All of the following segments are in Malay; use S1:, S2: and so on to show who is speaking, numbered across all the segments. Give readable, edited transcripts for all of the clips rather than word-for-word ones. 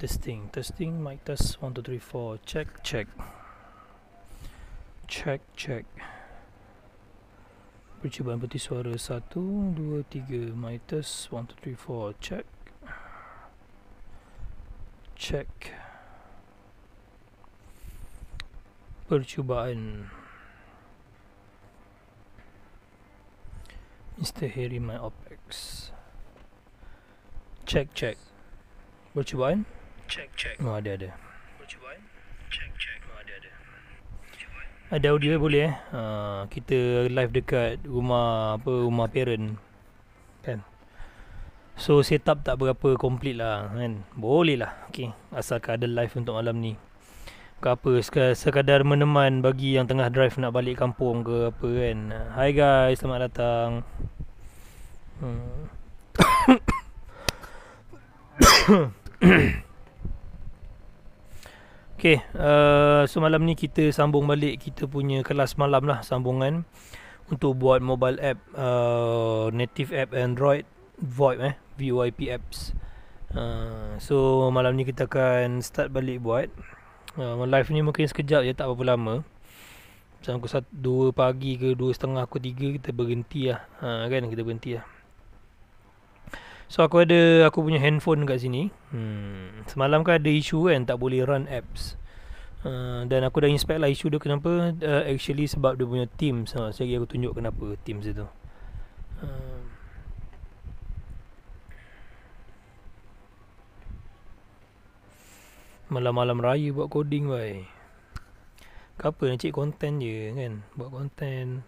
S1: Testing, mic test 1 2 3 4. Check. Percubaan peti suara 1 2 3. Mic test 1 2 3 4. Check. Percubaan. Mr. Harry my OPEX. Check. Percubaan. Check. Oh, ada. Percubaan. Check. Oh, ada. Ada audio boleh kita live dekat rumah parent kan. So setup tak berapa complete lah kan. Boleh lah. Okay. Asalkan ada live untuk malam ni. Ke apa, sekadar meneman bagi yang tengah drive nak balik kampung ke apa kan. Hai guys, selamat datang. Okay, so malam ni kita sambung balik kita punya kelas malam lah, sambungan untuk buat mobile app, native app Android VoIP apps. So malam ni kita akan start balik buat. Live ni mungkin sekejap je, tak berapa lama. Sampai 2 pagi ke 2:30 ke 3 kita berhenti lah, kan, kita berhenti lah. So aku punya handphone kat sini. Semalam kan ada isu kan, tak boleh run apps. Dan aku dah inspect lah isu dia kenapa. Actually sebab dia punya Teams. Sekejap aku tunjuk kenapa Teams itu. Malam-malam raya buat coding bhai. Kenapa nak cek konten je kan. Buat konten.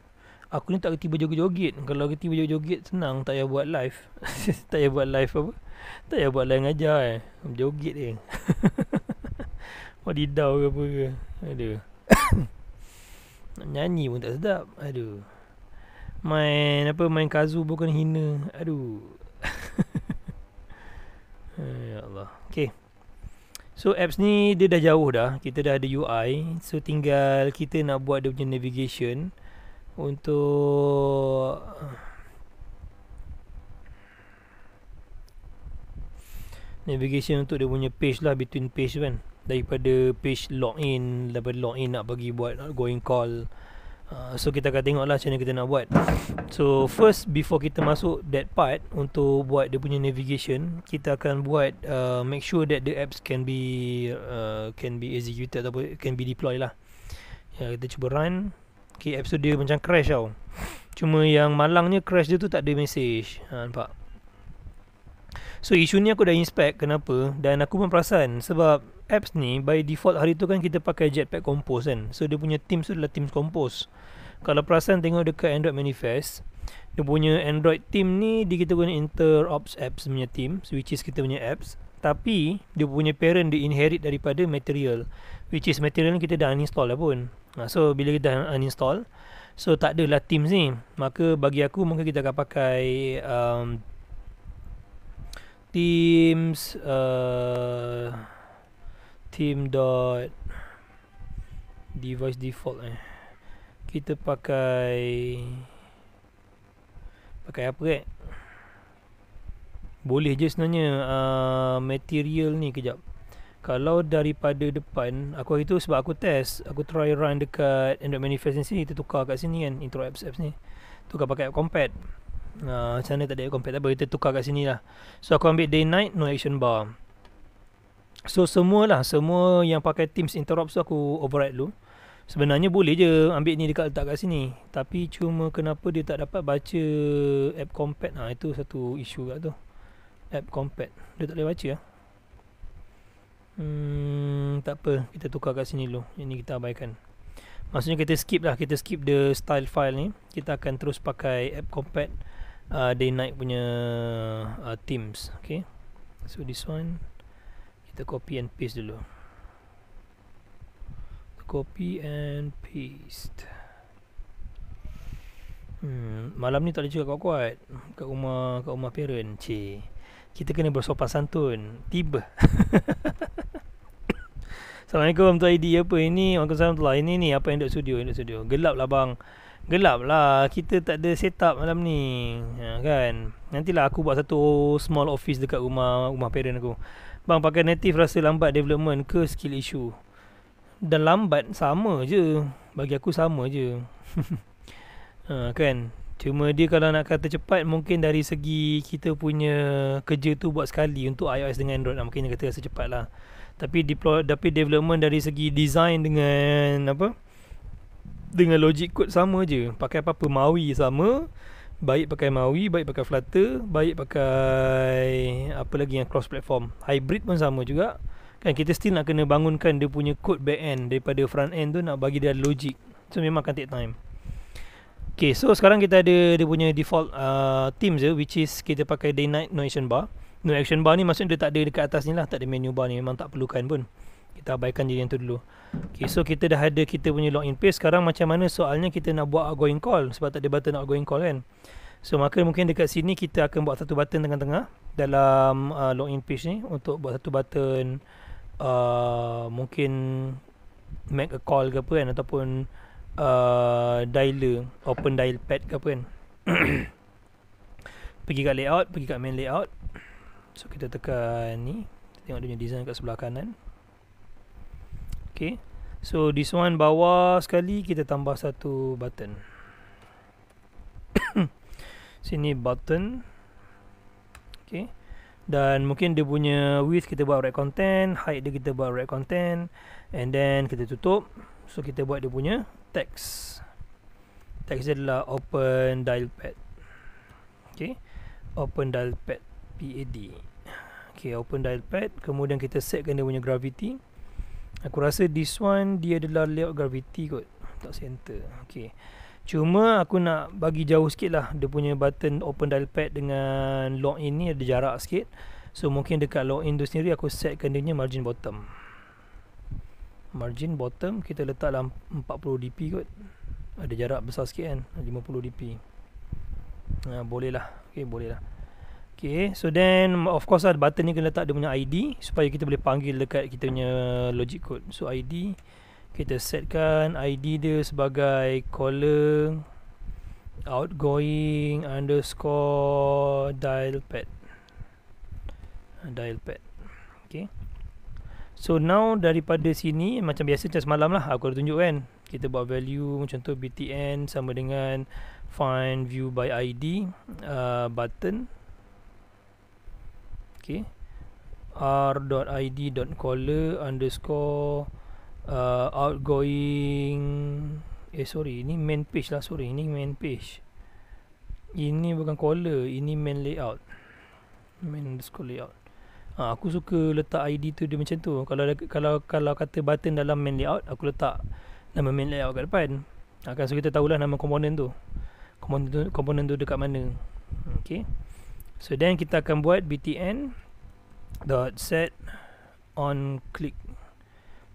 S1: Aku ni tak kerti berjoget-joget. Kalau kerti berjoget-joget senang, tak payah buat live. Tak payah buat live apa? Tak payah buat live ngajar joget je. Wadidau ke apa ke. Aduh. Nak nyanyi pun tak sedap. Aduh. Main kazu bukan hina. Aduh. Ya Allah. Okay. So apps ni dia dah jauh dah. Kita dah ada UI. So tinggal kita nak buat dia punya navigation. Untuk navigation untuk dia punya page lah, between page kan. Daripada page login, nak bagi buat going call. So kita akan tengok lah macam mana kita nak buat. So first, before kita masuk that part untuk buat dia punya navigation, kita akan buat make sure that the apps can be executed ataupun can be deployed lah. Kita cuba run. Okay, apps tu dia macam crash tau. Cuma yang malangnya crash dia tu tak ada message. Nampak? So isu ni aku dah inspect kenapa. Dan aku pun perasan sebab apps ni by default hari tu kan kita pakai Jetpack Compose kan. So dia punya Teams tu adalah Teams Compose. Kalau perasan tengok dekat Android Manifest, dia punya Android team ni dia kita guna Interops apps punya team, which is kita punya apps. Tapi dia punya parent dia inherit daripada Material, which is Material ni kita dah uninstall lah pun. So bila kita uninstall, so tak adalah Teams ni. Maka bagi aku mungkin kita akan pakai Teams team.device default kita pakai apa boleh je sebenarnya Material ni. Kejap, kalau daripada depan aku hari tu sebab aku test, aku try run dekat Android Manifest ni sini, kita tukar kat sini kan, intro apps ni tukar pakai app compat. Macam mana tak ada app compat, tak apa, kita tukar kat sini lah. So aku ambil day night, no action bar. So semua yang pakai Teams Interops tu aku override dulu. Sebenarnya boleh je ambil ni letak kat sini, tapi cuma kenapa dia tak dapat baca app compat. Itu satu isu kat tu. App compat dia tak boleh baca lah. Tak apa, kita tukar kat sini dulu. Ini kita abaikan. Maksudnya kita skip the style file ni. Kita akan terus pakai app compat day night punya Teams. Okay, so this one kita copy and paste dulu. Copy and paste. Malam ni tak boleh cakap kuat-kuat kat rumah parent. Kita kena bersopan santun. Tiba. Assalamualaikum Tuan ID apa ini? Waalaikumsalam lah. Ini ni apa yang duduk studio? Gelap lah bang. Gelap lah. Kita tak ada setup malam ni. Kan. Nantilah aku buat satu small office dekat rumah parent aku. Bang, pakai native rasa lambat development ke skill issue? Dan lambat sama je. Bagi aku sama je. Kan? Cuma dia kalau nak kata cepat, mungkin dari segi kita punya kerja tu buat sekali untuk iOS dengan Android lah, mungkin dia kata rasa cepat lah. Tapi development dari segi design dengan apa, dengan logic code sama je. Pakai apa-apa, MAUI sama. Baik pakai MAUI, baik pakai Flutter, baik pakai apa lagi yang cross platform, hybrid pun sama juga. Kan kita still nak kena bangunkan dia punya code back end daripada front end tu, nak bagi dia logic. So memang akan take time. Okay, so sekarang kita ada dia punya default themes je, which is kita pakai day night no action bar. No action bar ni maksudnya dia tak ada dekat atas ni lah, tak ada menu bar ni, memang tak perlukan pun. Kita abaikan je yang tu dulu. Okay, so kita dah ada kita punya login page. Sekarang macam mana soalnya kita nak buat outgoing call, sebab tak ada button outgoing call kan. So maka mungkin dekat sini kita akan buat satu button tengah-tengah dalam login page ni, untuk buat satu button mungkin make a call ke apa kan, ataupun dialer, open dial pad ke apa kan. Pergi kat layout, pergi kat main layout. So kita tekan ni, tengok dia punya design kat sebelah kanan. Okay, so this one bawah sekali kita tambah satu button. Sini button. Okay, dan mungkin dia punya width kita buat write content, height dia kita buat write content, and then kita tutup. So kita buat dia punya text. Text dia adalah open dial pad. Okay, open dial pad, PAD. Okay, open dial pad. Kemudian kita setkan dia punya gravity. Aku rasa this one dia adalah layout gravity kot, tak center. Okay, cuma aku nak bagi jauh sikit lah dia punya button open dial pad dengan login ni ada jarak sikit. So mungkin dekat login tu sendiri aku setkan dia punya margin bottom. Margin bottom kita letak dalam 40 dp kot. Ada jarak besar sikit kan, 50 dp. Boleh lah. Okay, boleh lah. Okay, so then of course lah button ni kena letak dia punya ID supaya kita boleh panggil dekat kita punya logic code. So ID kita setkan ID dia sebagai caller outgoing underscore dial pad. Dial pad. Okay, so now daripada sini macam biasa macam semalam lah aku dah tunjuk kan, kita buat value macam tu, btn sama dengan find view by ID button. Okay, r.id.caller underscore outgoing sorry, ini main page lah, sorry, ini main page, ini bukan caller, ini main layout, main underscore layout. Aku suka letak ID tu dia macam tu. Kalau kata button dalam main layout, aku letak nama main layout kat depan. Kan, so kita tahulah nama komponen tu, komponen tu dekat mana. Okay, so then kita akan buat btn dot set on click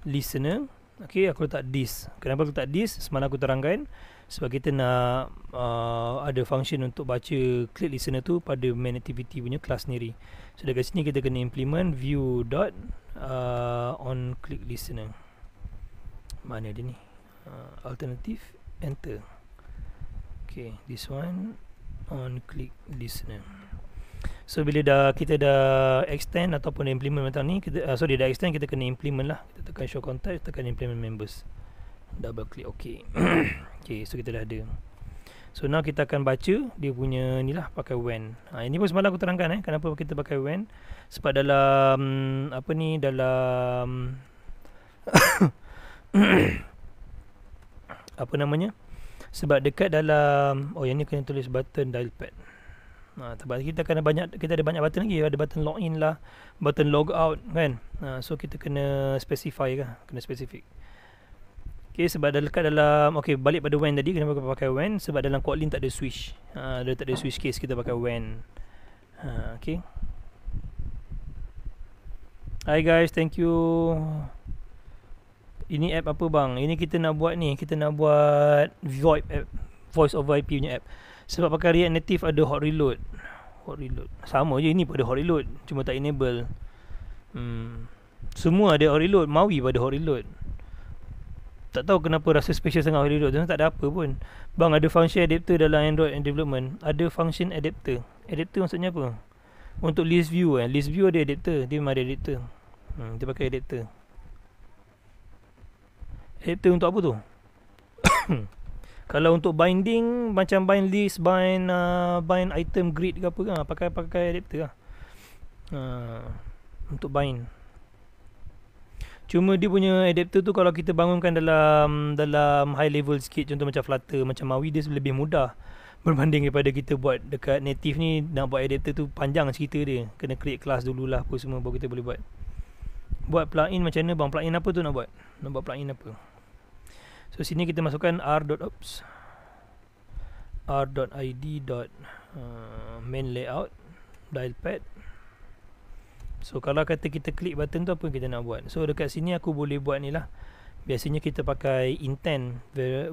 S1: listener. Okay, aku letak this. Kenapa aku letak this? Semalam aku terangkan sebab kita nak ada function untuk baca click listener tu pada main activity punya kelas sendiri. So dekat sini kita kena implement view dot on click listener. Mana dia ni? Alternative enter. Okay, this one on click listener. So bila kita dah extend ataupun implement macam ni, kita dah extend, kita kena implement lah. Kita tekan show contact, tekan implement members, double click OK. Okay, so kita dah ada. So now kita akan baca dia punya ni lah, pakai when. Ini pun semalam aku terangkan kenapa kita pakai when. Sebab dalam apa ni, dalam apa namanya, sebab dekat dalam yang ni kena tulis button dial pad. Sebab kita ada banyak button lagi, ada button login lah, button logout kan. So kita kena specify kan, kena specific. Okay, sebab dekat dalam, okay, balik pada when tadi, kenapa pakai when? Sebab dalam Kotlin tak ada switch. Dia tak ada switch case, kita pakai when. Okay. Hi guys, thank you. Ini app apa bang? Ini kita nak buat ni, kita nak buat VoIP app, voice over IP punya app. Sebab pakai React Native ada hot reload. Hot reload sama je, ini pada hot reload, cuma tak enable. Semua ada hot reload, MAUI pada hot reload. Tak tahu kenapa rasa special sangat hot reload. Tak ada apa pun. Bang, ada function adapter dalam Android and development. Ada function adapter. Adapter maksudnya apa? Untuk list view list view ada adapter. Dia memang ada adapter. Dia pakai adapter. Adapter untuk apa tu? Kalau untuk binding, macam bind list, bind item grid ke apa ke, pakai adapter lah. Untuk bind. Cuma dia punya adapter tu kalau kita bangunkan dalam high level sikit, contoh macam Flutter, macam Maui, dia lebih mudah berbanding daripada kita buat dekat native ni. Nak buat adapter tu panjang cerita dia, kena create class dululah apa semua baru kita boleh buat. Buat plugin macam mana bang? Plugin apa tu nak buat? Nak buat plugin apa? So sini kita masukkan r.ops r.id main layout dialpad. So kalau kata kita klik button tu, apa yang kita nak buat? So dekat sini aku boleh buat ni lah. Biasanya kita pakai intent,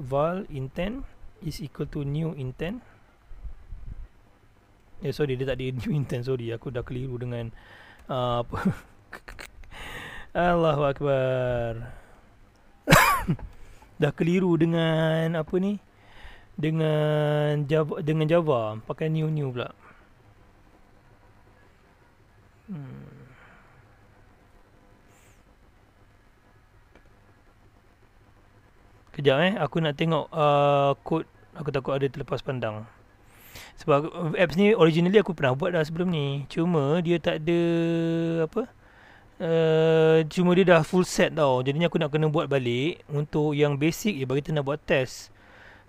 S1: val intent is equal to new intent. Sorry, dia tak ada new intent, sorry, aku dah keliru dengan apa. Allahu Akbar. Dah keliru dengan apa ni, dengan Java pakai new pula. Kejap aku nak tengok kod. Aku takut ada terlepas pandang. Sebab apps ni originally aku pernah buat dah sebelum ni. Cuma dia tak ada apa, cuma dia dah full set tau. Jadinya aku nak kena buat balik. Untuk yang basic bagi kita nak buat test.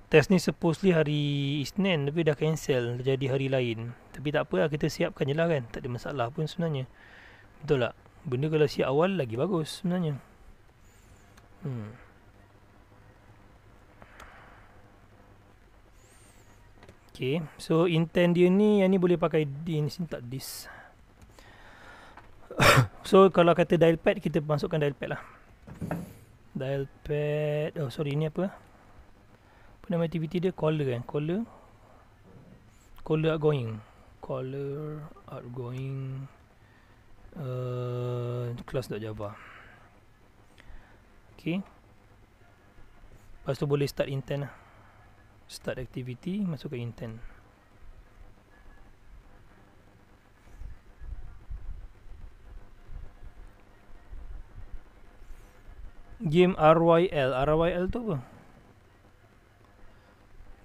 S1: Test ni supposedly hari Isnin, tapi dah cancel, jadi hari lain. Tapi tak apa lah, kita siapkan je lah kan. Tak ada masalah pun sebenarnya. Betul tak? Benda kalau siap awal lagi bagus sebenarnya. Okay, so intent dia ni, yang ni boleh pakai di sini tak this. So kalau kata dialpad, kita masukkan dialpad lah. Dialpad, oh sorry, ni apa nama activity dia? Caller kan? Caller outgoing. Class.java. Okay, lepas tu boleh start intent lah. Start activity, masuk ke intent. Game RYL tu apa?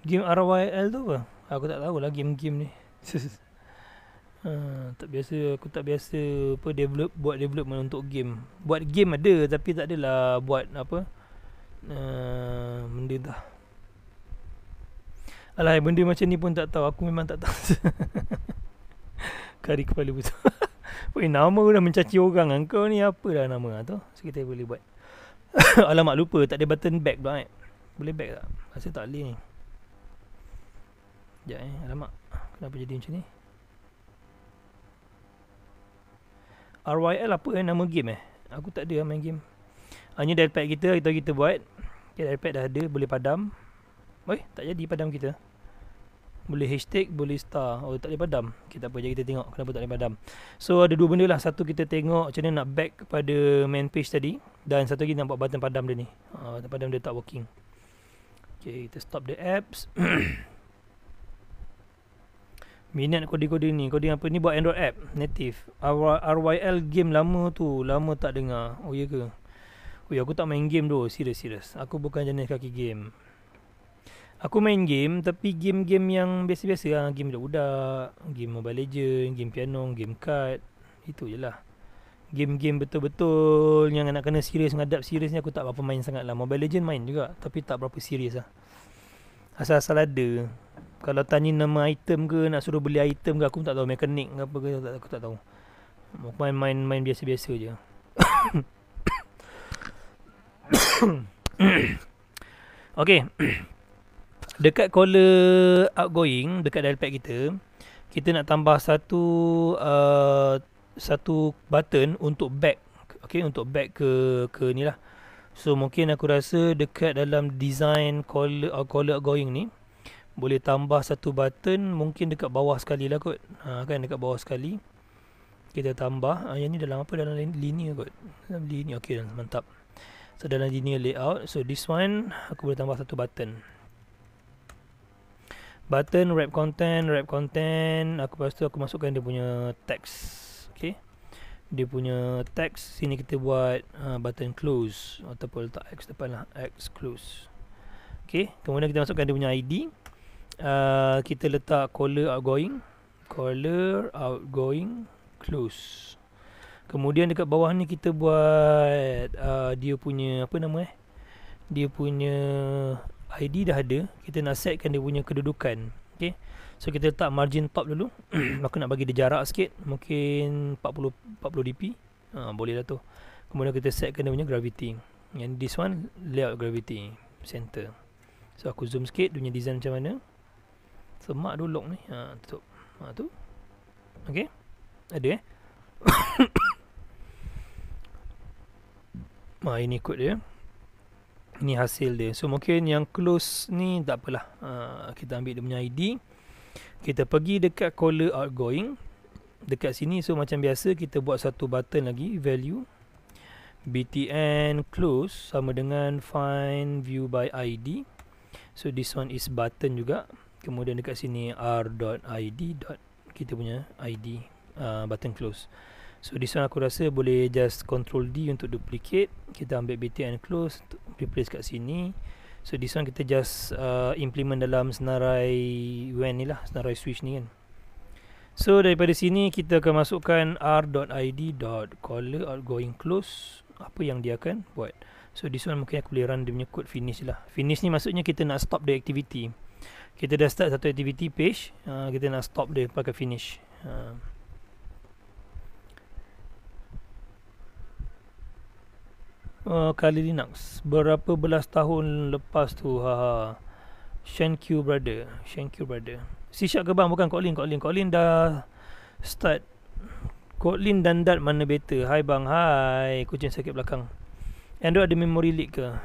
S1: Game RYL tu apa? Aku tak tahu lah game-game ni. Tak biasa, aku tak biasa apa buat development untuk game. Buat game ada, tapi tak adalah buat apa benda dah. Alah, benda macam ni pun tak tahu. Aku memang tak tahu. Kari kepala betul. Nama dah mencaci orang. Kau ni apa dah nama tu? So kita boleh buat. Alamak, lupa. Tak ada button back pula. Boleh back tak? Rasa tak boleh ni. Sekejap alamak. Kenapa jadi macam ni? RYL apa nama game Aku tak ada main game. Hanya dialpad kita buat. Okay, dialpad dah ada. Boleh padam. Tak jadi padam kita. Boleh hashtag, boleh star. Oh, tak boleh padam. Kita apa je, kita tengok kenapa tak boleh padam. So ada dua benda lah. Satu, kita tengok macam mana nak back kepada main page tadi. Dan satu lagi nak buat button padam dia ni. Button padam dia tak working. Okay, kita stop the apps. Minat kode-kode ni. Kode apa ni? Buat Android app native. RYL game lama tu. Lama tak dengar. Oh ya ke? Oh ya, aku tak main game tu. Serius. Aku bukan jenis kaki game. Aku main game, tapi game-game yang biasa-biasa lah. Game budak-budak, game Mobile Legends, game piano, game card. Itu je lah. Game-game betul-betul yang nak kena serius, ngadap serius ni aku tak berapa main sangat lah. Mobile Legends main juga, tapi tak berapa serius lah. Asal-asal ada. Kalau tanya nama item ke, nak suruh beli item ke, aku tak tahu mekanik ke apa ke, aku tak tahu. Main biasa-biasa je. Okay. Dekat caller outgoing, dekat dialpad kita nak tambah satu button untuk back. Okay, untuk back ke ni lah. So mungkin aku rasa dekat dalam design caller outgoing ni boleh tambah satu button, mungkin dekat bawah sekali lah kot. Kan dekat bawah sekali kita tambah. Yang ni dalam apa? Dalam linear kot. Dalam linear. Okay, mantap. So dalam linear layout. So this one aku boleh tambah satu button. Button, wrap content. Lepas tu aku masukkan dia punya text. Okay, dia punya text. Sini kita buat button close, ataupun letak X depan lah, X close. Okay, kemudian kita masukkan dia punya ID. Kita letak caller outgoing close. Kemudian dekat bawah ni kita buat dia punya apa nama dia punya ID dah ada. Kita nak setkan dia punya kedudukan. Okay, so kita letak margin top dulu. Aku nak bagi dia jarak sikit, mungkin 40 dp. Boleh lah tu. Kemudian kita setkan dia punya gravity. Yang this one layout gravity center. So aku zoom sikit dia punya design macam mana. Semak dulu lock ni. Tutup. Tu. Okay, ada ini kod dia. Ini hasil dia. So mungkin yang close ni tak apalah. Kita ambil dia punya ID. Kita pergi dekat caller outgoing. Dekat sini, so macam biasa kita buat satu button lagi, value btn close sama dengan find view by ID. So this one is button juga. Kemudian dekat sini r.id. Kita punya ID button close. So this one aku rasa boleh just Ctrl D untuk duplicate. Kita ambil btn close, replace kat sini. So this one kita just implement dalam senarai WAN ni lah, senarai switch ni kan. So daripada sini kita akan masukkan r.id.caller outgoing close. Apa yang dia akan buat. So this one mungkin aku boleh run dia punya code finish lah. Finish ni maksudnya kita nak stop the activity. Kita dah start satu activity page, kita nak stop dia pakai finish. Kali Linux berapa belas tahun lepas tu. Shanq brother. C# ke bang? Bukan Kotlin dah start. Kotlin dan Dart mana better? Hai bang, hai. Kucing sakit belakang. Android ada memory leak ke?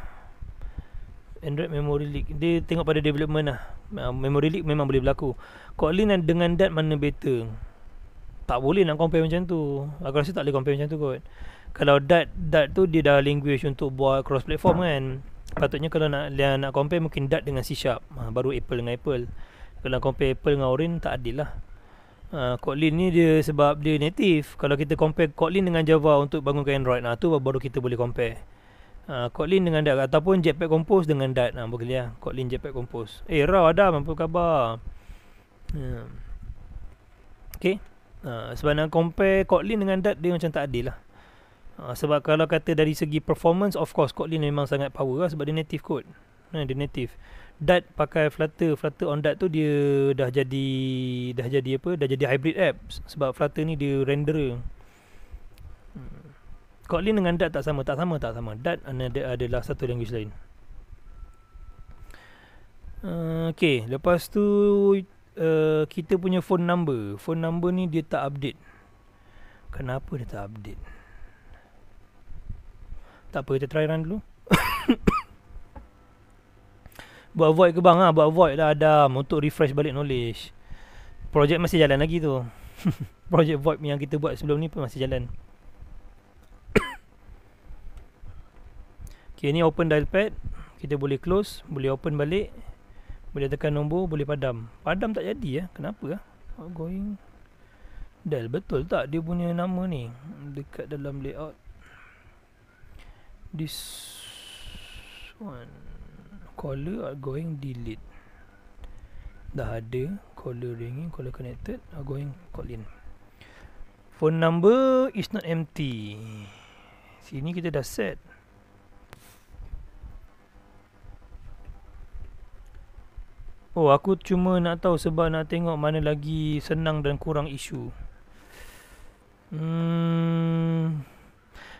S1: Android memory leak, dia tengok pada development lah. Memory leak memang boleh berlaku. Kotlin dengan Dart mana better? Tak boleh nak compare macam tu. Aku rasa tak boleh compare macam tu kot. Kalau Dart tu dia dah language untuk buat cross platform kan. Patutnya kalau nak compare mungkin Dart dengan C#, baru Apple dengan Apple. Kalau compare Apple dengan Orange tak adil lah. Kotlin ni dia sebab dia native. Kalau kita compare Kotlin dengan Java untuk bangunkan Android, tu baru kita boleh compare. Kotlin dengan Dart ataupun Jetpack Compose dengan Dart. Boleh lah. Kotlin Jetpack Compose. Raw Adam, apa khabar? Okay. Sebab nak compare Kotlin dengan Dart dia macam tak adil lah. Sebab kalau kata dari segi performance, of course Kotlin memang sangat power lah sebab dia native code. Dia native. Dart pakai Flutter on Dart tu dia dah jadi apa? Dah jadi hybrid apps sebab Flutter ni dia renderer. Kotlin dengan Dart tak sama. Dart adalah satu language lain. Okay, lepas tu kita punya phone number ni dia tak update. Kenapa dia tak update? Tak apa, kita try run dulu. Buat void ke bang? Buat void lah Adam, untuk refresh balik knowledge. Projek masih jalan lagi tu. Projek void yang kita buat sebelum ni pun masih jalan. Okay, ni open dialpad. Kita boleh close, boleh open balik. Boleh tekan nombor, boleh padam. Padam tak jadi kenapa Outgoing dial, betul tak dia punya nama ni dekat dalam layout? This one caller outgoing delete. Dah ada caller ringing, caller connected, outgoing Kotlin. Phone number is not empty. Sini kita dah set. Oh, aku cuma nak tahu sebab nak tengok mana lagi senang dan kurang isu.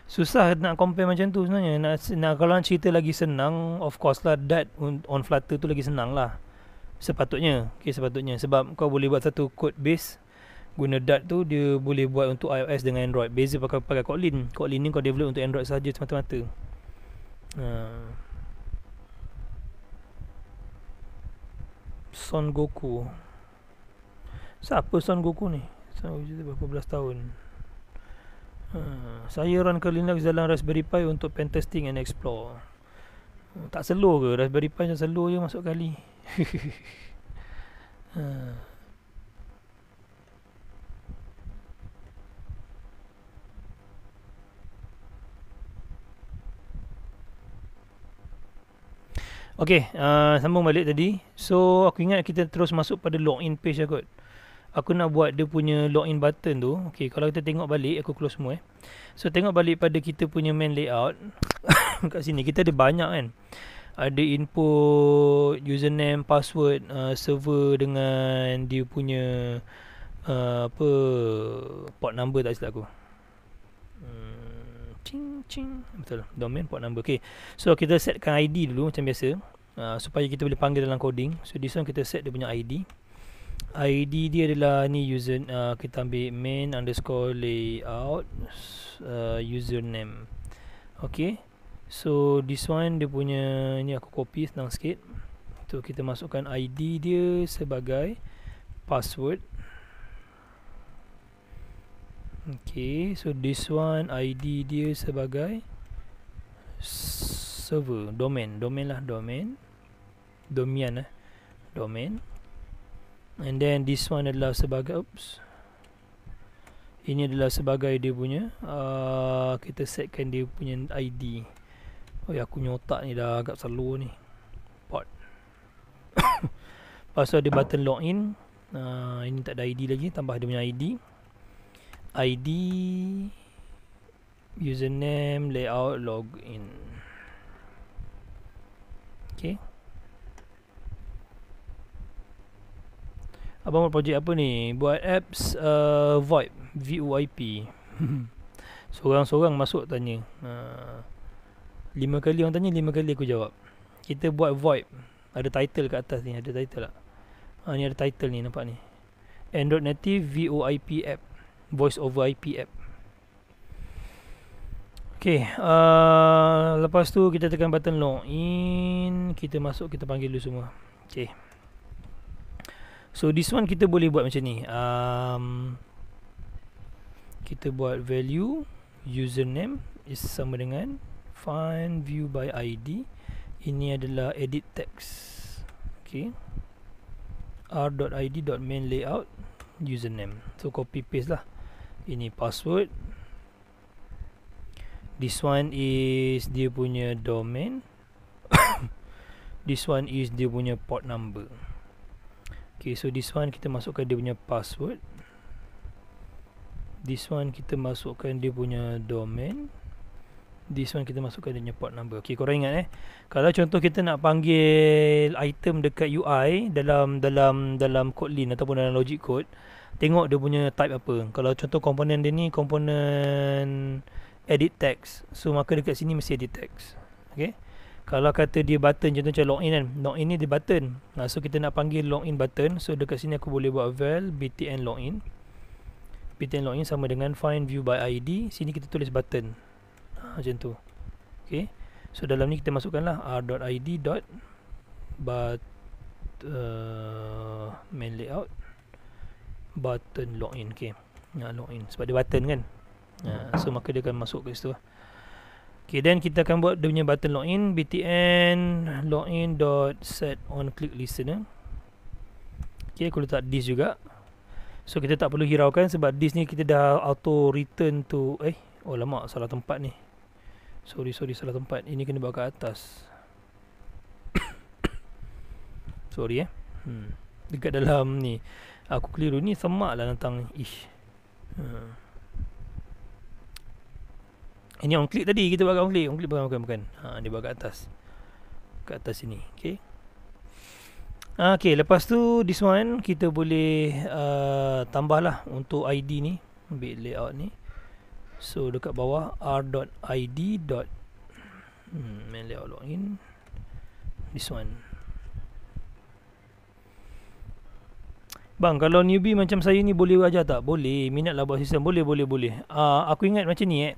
S1: Susah nak compare macam tu sebenarnya. Nak kalau nak cerita lagi senang, of course lah Dart on Flutter tu lagi senang lah. Sepatutnya. Okay, sepatutnya. Sebab kau boleh buat satu code base. Guna Dart tu dia boleh buat untuk iOS dengan Android. Beza pakai Kotlin. Kotlin ni kau develop untuk Android saja semata-mata. Son Goku. Siapa Son Goku ni? Berapa belas tahun. Saya run ke Linux dalam Raspberry Pi untuk pen testing and explore. Tak slow ke? Raspberry Pi macam slow je masuk kali. Okay, sambung balik tadi. So aku ingat kita terus masuk pada login page lah kot. Aku nak buat dia punya login button tu. Okay, kalau kita tengok balik, aku close semua So tengok balik pada kita punya main layout. Kat sini kita ada banyak kan. Ada input, username, password, server dengan dia punya port number tak silap aku. Betul, domain, port number. Okay, so kita setkan ID dulu macam biasa, supaya kita boleh panggil dalam coding. So this one kita set dia punya ID. ID dia adalah ni user, kita ambil main underscore layout username. Okay, so this one dia punya ni aku copy senang sikit. So kita masukkan ID dia sebagai password. Okay, so this one ID dia sebagai server, domain domain, and then this one adalah sebagai ini adalah sebagai dia punya kita setkan dia punya ID. Oh ya, aku nyotak ni dah agak selalu ni port. Lepas tu ada button login. Ini tak ada ID lagi, tambah dia punya ID, username, layout, login. Okay, abang buat projek apa ni? Buat apps VoIP, VoIP. Seorang-seorang masuk tanya, 5 kali orang tanya, 5 kali aku jawab. Kita buat VoIP. Ada title kat atas ni, ada title tak? Ni ada title ni, nampak ni, Android native VoIP app, voice over IP app. Okay, lepas tu kita tekan button login. Kita masuk, kita panggil dulu semua. Okay, so this one kita boleh buat macam ni. Kita buat value username is sama dengan find view by ID. Ini adalah edit text. Okay, r.id.main layout username. So copy paste lah. Ini password. This one is dia punya domain. This one is dia punya port number. Okay, so this one kita masukkan dia punya password. This one kita masukkan dia punya domain. This one kita masukkan dia punya port number. Okay, korang ingat kalau contoh kita nak panggil item dekat UI dalam Kotlin ataupun dalam logic code, tengok dia punya type apa. Kalau contoh komponen dia ni komponen edit text, so maka dekat sini mesti edit text. Okay, kalau kata dia button, contoh macam login kan, login ni dia button. So kita nak panggil login button, so dekat sini aku boleh buat val btn login. Btn login sama dengan find view by ID. Sini kita tulis button, macam tu. Okay, so dalam ni kita masukkanlah r.id. Main layout button login. Okay, login sebab dia button kan. So maka dia akan masuk ke situ. Okay, then kita akan buat dia punya button login. btn login.set on click listener. Okay, aku letak this juga. So kita tak perlu hiraukan sebab this ni kita dah auto return to oh lama, salah tempat ni. Sorry salah tempat. Ini kena bawa ke atas. Sorry dekat dalam ni aku keliru ni, semak lah tentang ish. Ini on click tadi, kita buat on click bukan. Dia buat kat atas. Kat atas sini. Okay. Okay, lepas tu this one kita boleh tambahlah untuk ID ni, ambil layout ni. So dekat bawah r.id. Main layout login. This one. Bang, kalau newbie macam saya ni boleh ajar tak? Boleh, minat lah buat sistem. Boleh. Aku ingat macam ni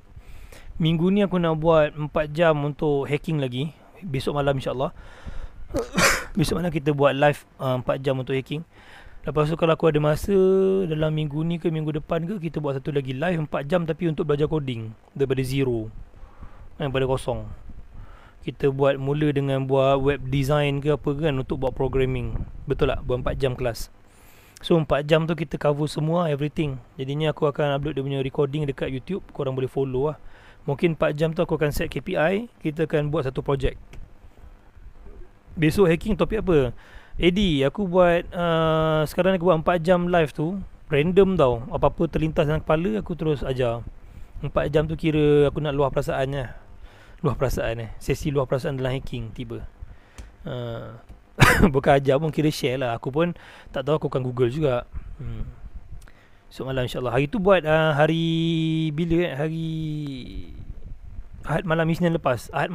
S1: minggu ni aku nak buat 4 jam untuk hacking lagi. Besok malam insyaAllah. Besok malam kita buat live 4 jam untuk hacking. Lepas tu kalau aku ada masa dalam minggu ni ke minggu depan ke, kita buat satu lagi live 4 jam tapi untuk belajar coding daripada zero, daripada kosong. Kita buat mula dengan buat web design ke apa kan, untuk buat programming. Betul tak? Buat 4 jam kelas. So 4 jam tu kita cover semua, everything. Jadinya aku akan upload dia punya recording dekat YouTube. Korang boleh follow lah. Mungkin 4 jam tu aku akan set KPI. Kita akan buat satu projek. Besok hacking topik apa? Eddie, aku buat sekarang aku buat 4 jam live tu random tau. Apa-apa terlintas dalam kepala aku terus ajar. 4 jam tu kira aku nak luah perasaan lah. Sesi luah perasaan dalam hacking tiba. Bukan ajar pun, kira share lah. Aku pun tak tahu, aku akan Google juga. So malam insyaAllah. Hari tu buat hari bila hari Ahad malam Isnin lepas. Ahad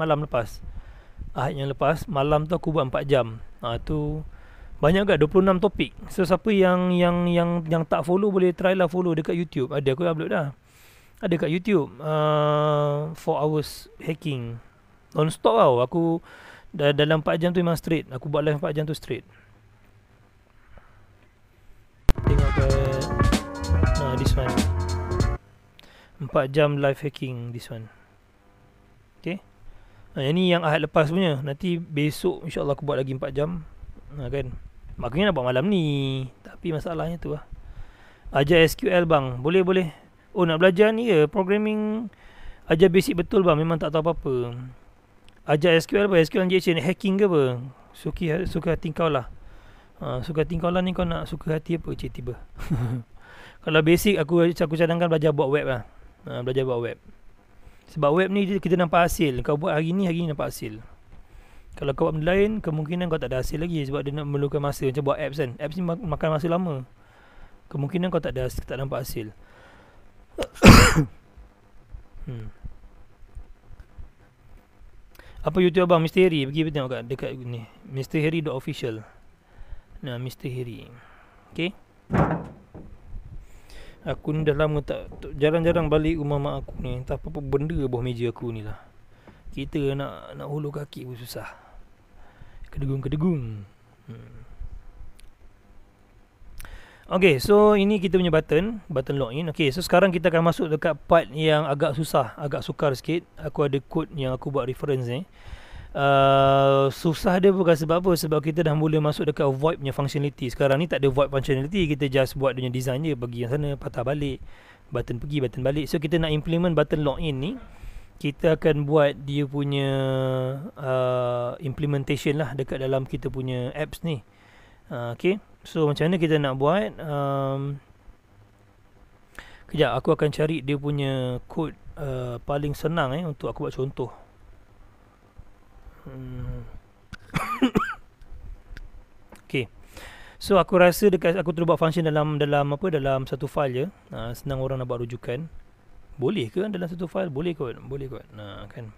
S1: yang lepas malam tu aku buat 4 jam. Tu banyak kat 26 topik. So siapa yang tak follow boleh try lah follow dekat YouTube. Ada, aku upload dah. Ada kat YouTube 4 hours hacking non-stop tau. Aku dalam 4 jam tu memang straight. Aku buat live 4 jam tu straight. Tengok ke this one 4 jam live hacking. This one. Okay. Yang ni yang Ahad lepas punya. Nanti besok insyaAllah aku buat lagi 4 jam. Kan. Maknanya nak buat malam ni. Tapi masalahnya tu lah. Ajar SQL bang. Boleh. Oh, nak belajar ni ke programming? Ajar basic betul bang. Memang tak tahu apa-apa. Ajar SQL apa? SQL injection hacking ke apa? Suka hati kau lah. Suka hati kau lah ni. Kau nak suka hati apa cik tiba? Kalau basic aku cadangkan belajar buat web lah. Belajar buat web. Sebab web ni kita nampak hasil. Kau buat hari ni nampak hasil. Kalau kau buat benda lain, kemungkinan kau tak ada hasil lagi. Sebab dia nak memerlukan masa. Macam buat apps kan. Apps ni makan masa lama. Kemungkinan kau tak nampak hasil. Apa YouTube abang? Mr. Harry. Pergi tengok dekat ni. MrHarry.official. Nah, Mr. Harry. Okay. Aku ni dah lama jarang-jarang balik rumah mak aku ni. Tak apa-apa benda bawah meja aku ni lah. Kita nak hulur kaki pun susah. Kedegung. Okay, so ini kita punya button login. Okay, so sekarang kita akan masuk dekat part yang agak susah, agak sukar sikit. Aku ada code yang aku buat reference ni. Susah dia bukan sebab apa? Sebab kita dah mula masuk dekat void punya functionality. Sekarang ni tak ada void functionality. Kita just buat dia punya design je. Pergi yang sana, patah balik, button pergi, button balik. So kita nak implement button login ni. Kita akan buat dia punya implementation lah dekat dalam kita punya apps ni. Okay, so macam mana kita nak buat? Kejap, aku akan cari dia punya code paling senang untuk aku buat contoh. Okay, so aku rasa dekat aku terus buat function dalam satu file je. Senang orang nak buat rujukan. Boleh ke dalam satu file? Boleh kot. Kan.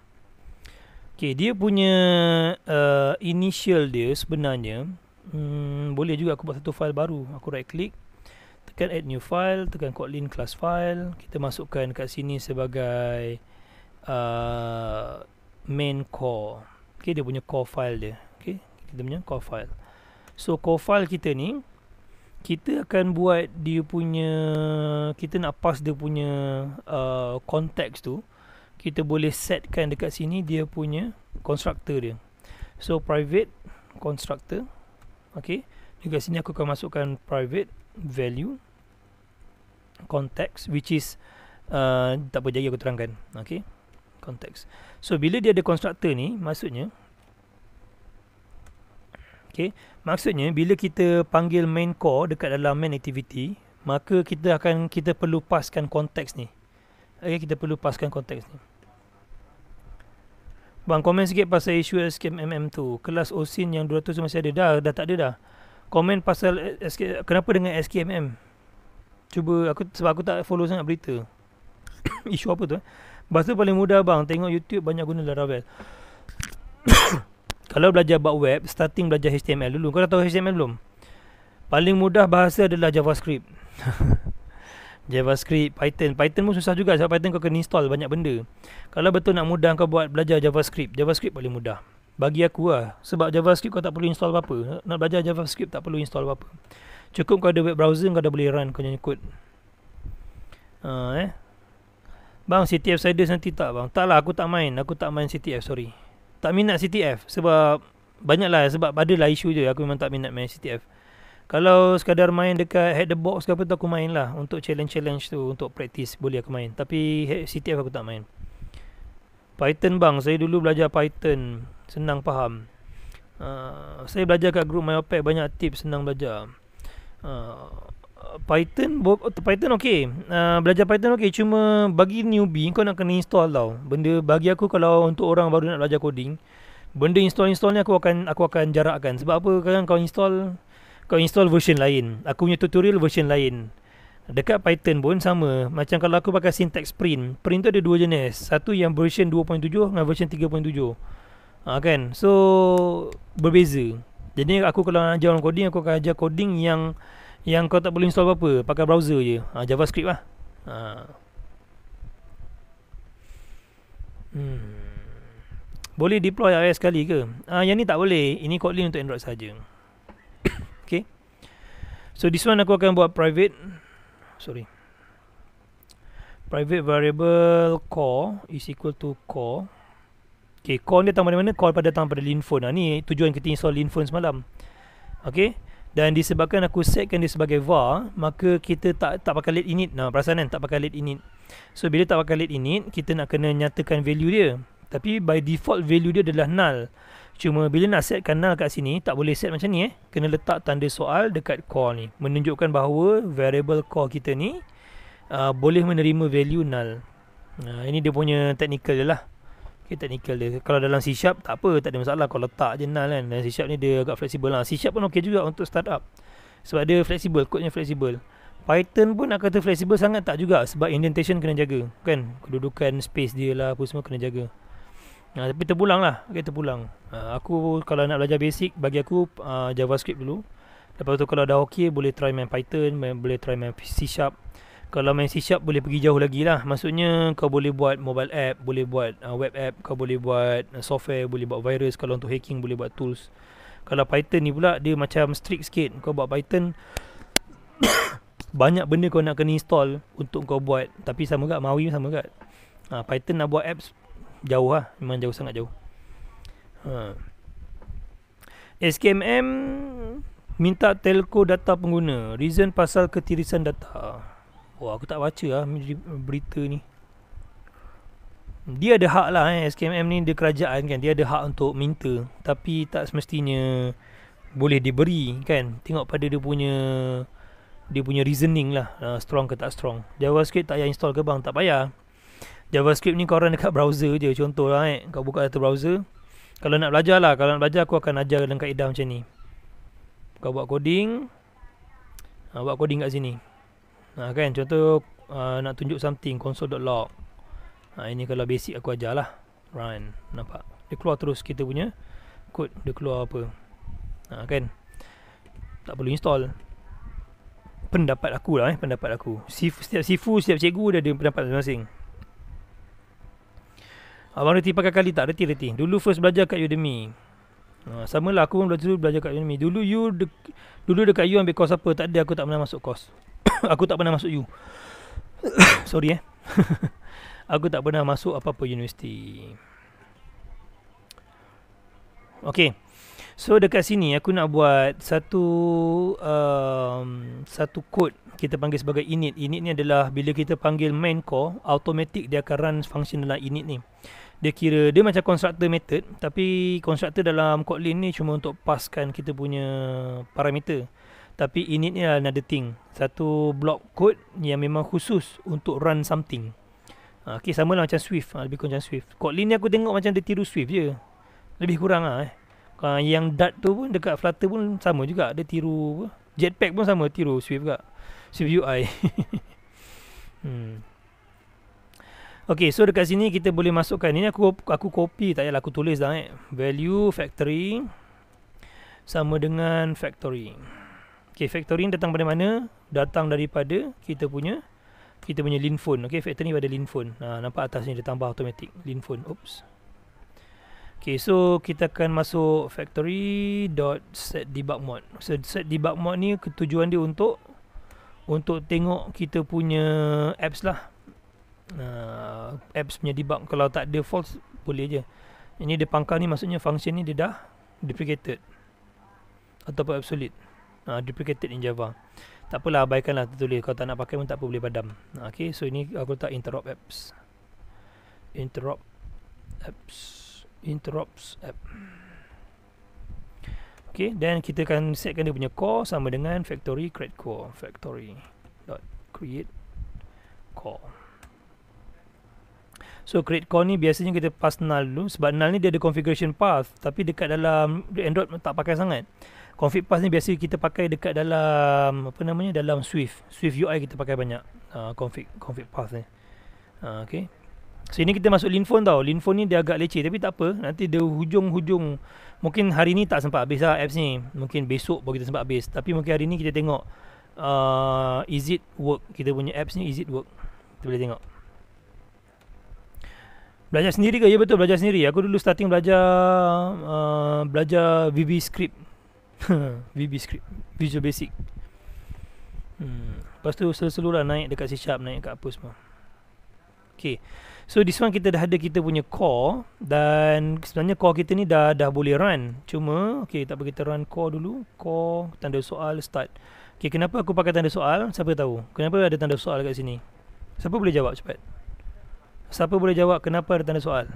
S1: Okay, dia punya initial dia sebenarnya boleh juga aku buat satu file baru. Aku right click, tekan add new file, tekan Kotlin class file. Kita masukkan kat sini sebagai main core. Okay, dia punya core file dia. Okay, kita punya core file. So core file kita ni, kita akan buat dia punya, kita nak pass dia punya context tu. Kita boleh setkan dekat sini dia punya constructor dia. So private constructor. Okay, dekat sini aku akan masukkan private value context, which is tak apa, jadi aku terangkan. Okay, context. So bila dia ada constructor ni, maksudnya bila kita panggil main core dekat dalam main activity, maka kita perlu passkan konteks ni. Okay, kita perlu passkan konteks ni. Bang, komen sikit pasal isu SKMM tu. Kelas OSIN yang 200 tu masih ada. Dah tak ada dah. Komen pasal kenapa dengan SKMM? Cuba sebab aku tak follow sangat berita. Isu apa tu? Bahasa paling mudah bang, tengok YouTube banyak guna Laravel. Kalau belajar buat web, starting belajar HTML dulu. Kau dah tahu HTML belum? Paling mudah bahasa adalah JavaScript. JavaScript, Python pun susah juga sebab Python kau kena install banyak benda. Kalau betul nak mudah kau buat belajar JavaScript paling mudah bagi aku lah. Sebab JavaScript kau tak perlu install apa-apa. Nak belajar JavaScript tak perlu install apa-apa. Cukup kau ada web browser, kau dah boleh run kau punya code. Bang, CTF Siders nanti tak bang? Tak lah, aku tak main CTF, sorry. Tak minat CTF sebab banyaklah, sebab adalah isu je. Aku memang tak minat main CTF. Kalau sekadar main dekat Hack the Box ke apa tu aku main lah. Untuk challenge-challenge tu, untuk practice boleh aku main. Tapi CTF aku tak main. Python bang, saya dulu belajar Python. Senang faham. Saya belajar kat group Myopec, banyak tips, senang belajar. Python okey. Belajar Python okey, cuma bagi newbie kau nak kena install tau. Benda bagi aku, kalau untuk orang baru nak belajar coding, benda install ni aku akan jarakkan. Sebab apa? Kadang kau install version lain. Aku punya tutorial version lain. Dekat Python pun sama. Macam kalau aku pakai syntax print tu ada dua jenis. Satu yang version 2.7 dengan version 3.7. Kan? So berbeza. Jadi aku kalau nak ajar orang coding, aku akan ajar coding yang kau tak perlu install apa-apa, pakai browser je. JavaScript lah. Boleh deploy iOS sekali ke? Yang ni tak boleh. Ini Kotlin untuk Android saja. Okay. So this one aku akan buat private variable core is equal to core. Okay, core ni datang pada mana? Core datang pada linphone. Ni tujuan kita install linphone semalam. Okay. Dan disebabkan aku setkan dia sebagai var, maka kita tak pakai let init. Perasan kan? Tak pakai let init. So bila tak pakai let init, kita nak kena nyatakan value dia. Tapi by default value dia adalah null. Cuma bila nak setkan null kat sini, tak boleh set macam ni. Kena letak tanda soal dekat core ni, menunjukkan bahawa variable core kita ni boleh menerima value null. Ini dia punya technical dia lah. Okay, technical dia. Kalau dalam C# tak apa, tak ada masalah. Kalau letak je null kan. Dan C# ni dia agak fleksibel lah. C# pun okey juga untuk startup, sebab dia fleksibel, kodenya fleksibel. Python pun nak kata fleksibel sangat tak juga, sebab indentation kena jaga kan. Kedudukan space dia lah, apa semua kena jaga. Tapi terpulang lah. Okay, terpulang. Aku kalau nak belajar basic, bagi aku JavaScript dulu. Lepas tu kalau dah okey, boleh try main Python, boleh try main C#. Kalau main C# boleh pergi jauh lagi lah. Maksudnya kau boleh buat mobile app, boleh buat web app, kau boleh buat software, boleh buat virus. Kalau untuk hacking boleh buat tools. Kalau Python ni pula dia macam strict sikit. Kau buat Python banyak benda kau nak kena install untuk kau buat. Tapi sama kat Maui sama kat. Python nak buat apps jauh lah. Memang jauh, sangat jauh. SKMM minta telco data pengguna. Reason pasal ketirisan data. Aku tak baca lah berita ni. Dia ada hak lah SKMM ni, dia kerajaan kan. Dia ada hak untuk minta. Tapi tak semestinya boleh diberi kan. Tengok pada dia punya reasoning lah. Strong ke tak strong. JavaScript tak payah install ke bang? Tak payah. JavaScript ni kau run dekat browser je. Contoh lah kau buka data browser. Kalau nak belajar lah, aku akan ajar dengan kaedah macam ni. Kau buat coding, buat coding kat sini. Kan, contoh nak tunjuk something, console.log. Ini kalau basic aku ajar lah. Run, nampak? Dia keluar terus kita punya kod. Dia keluar apa. Kan, tak perlu install. Pendapat aku lah pendapat aku. Setiap cikgu dia ada pendapat masing-masing. Abang reti pakai kali tak? Reti. Dulu first belajar kat Udemy. Sama lah, aku pun belajar kat Udemy. Dulu dekat you ambil course apa? Tak ada, aku tak pernah masuk course. Aku tak pernah masuk you. Sorry Aku tak pernah masuk apa-apa universiti. Okay. So dekat sini aku nak buat satu code kita panggil sebagai init. Init ni adalah bila kita panggil main core, automatic dia akan run function dalam init ni. Dia macam constructor method, tapi constructor dalam Kotlin ni cuma untuk passkan kita punya parameter. Tapi init ni adalah another thing. Satu block code yang memang khusus untuk run something. Okay, sama lah macam Swift. Lebih kurang macam Swift. Kotlin ni aku tengok macam dia tiru Swift je. Lebih kurang lah Yang Dart tu pun dekat Flutter pun sama juga. Dia tiru Jetpack pun sama, tiru Swift juga. Swift UI. Okay, so dekat sini kita boleh masukkan. Ini aku copy, tak payahlah aku tulis dah Value factory sama dengan factory. Okay, factory ni datang pada mana? Datang daripada kita punya linphone. Okay, factory ni pada linphone. Nampak atas ni dia tambah automatic linphone. Oops. Okay, so kita akan masuk factory.set debug mode. So set debug mode ni tujuan dia untuk tengok kita punya apps lah. Apps punya debug. Kalau tak ada false boleh je. Ini dia pangkal ni, maksudnya function ni dia dah deprecated ataupun obsolete. Deprecated in Java. Tak apalah, abaikanlah tertulis. Kalau tak nak pakai pun tak apa, boleh padam. Okay, so ini aku letak interrupt apps. Interrupts app. Okay, then kita akan setkan dia punya core sama dengan factory create core. Factory dot create core. So create core ni biasanya kita pass null dulu, sebab null ni dia ada configuration path, tapi dekat dalam Android tak pakai sangat. Config path ni biasa kita pakai dekat dalam dalam Swift UI kita pakai banyak config path ni. Okay. So ini kita masuk Linphone tau. Linphone ni dia agak leceh, tapi tak apa. Nanti dia hujung-hujung, mungkin hari ni tak sempat habis lah apps ni. Mungkin besok baru kita sempat habis. Tapi mungkin hari ni kita tengok is it work. Kita punya apps ni is it work. Kita boleh tengok. Belajar sendiri ke? Ya betul, belajar sendiri. Aku dulu starting belajar VB Script. VB Script, Visual Basic. Lepas tu selalu lah naik dekat C#, naik dekat apa semua. Okay. So this one kita dah ada kita punya core, dan sebenarnya core kita ni dah boleh run. Cuma okay, tak apa, kita run core dulu. Core tanda soal start. Okay, kenapa aku pakai tanda soal? Siapa tahu? Kenapa ada tanda soal kat sini? Siapa boleh jawab cepat? Siapa boleh jawab kenapa ada tanda soal?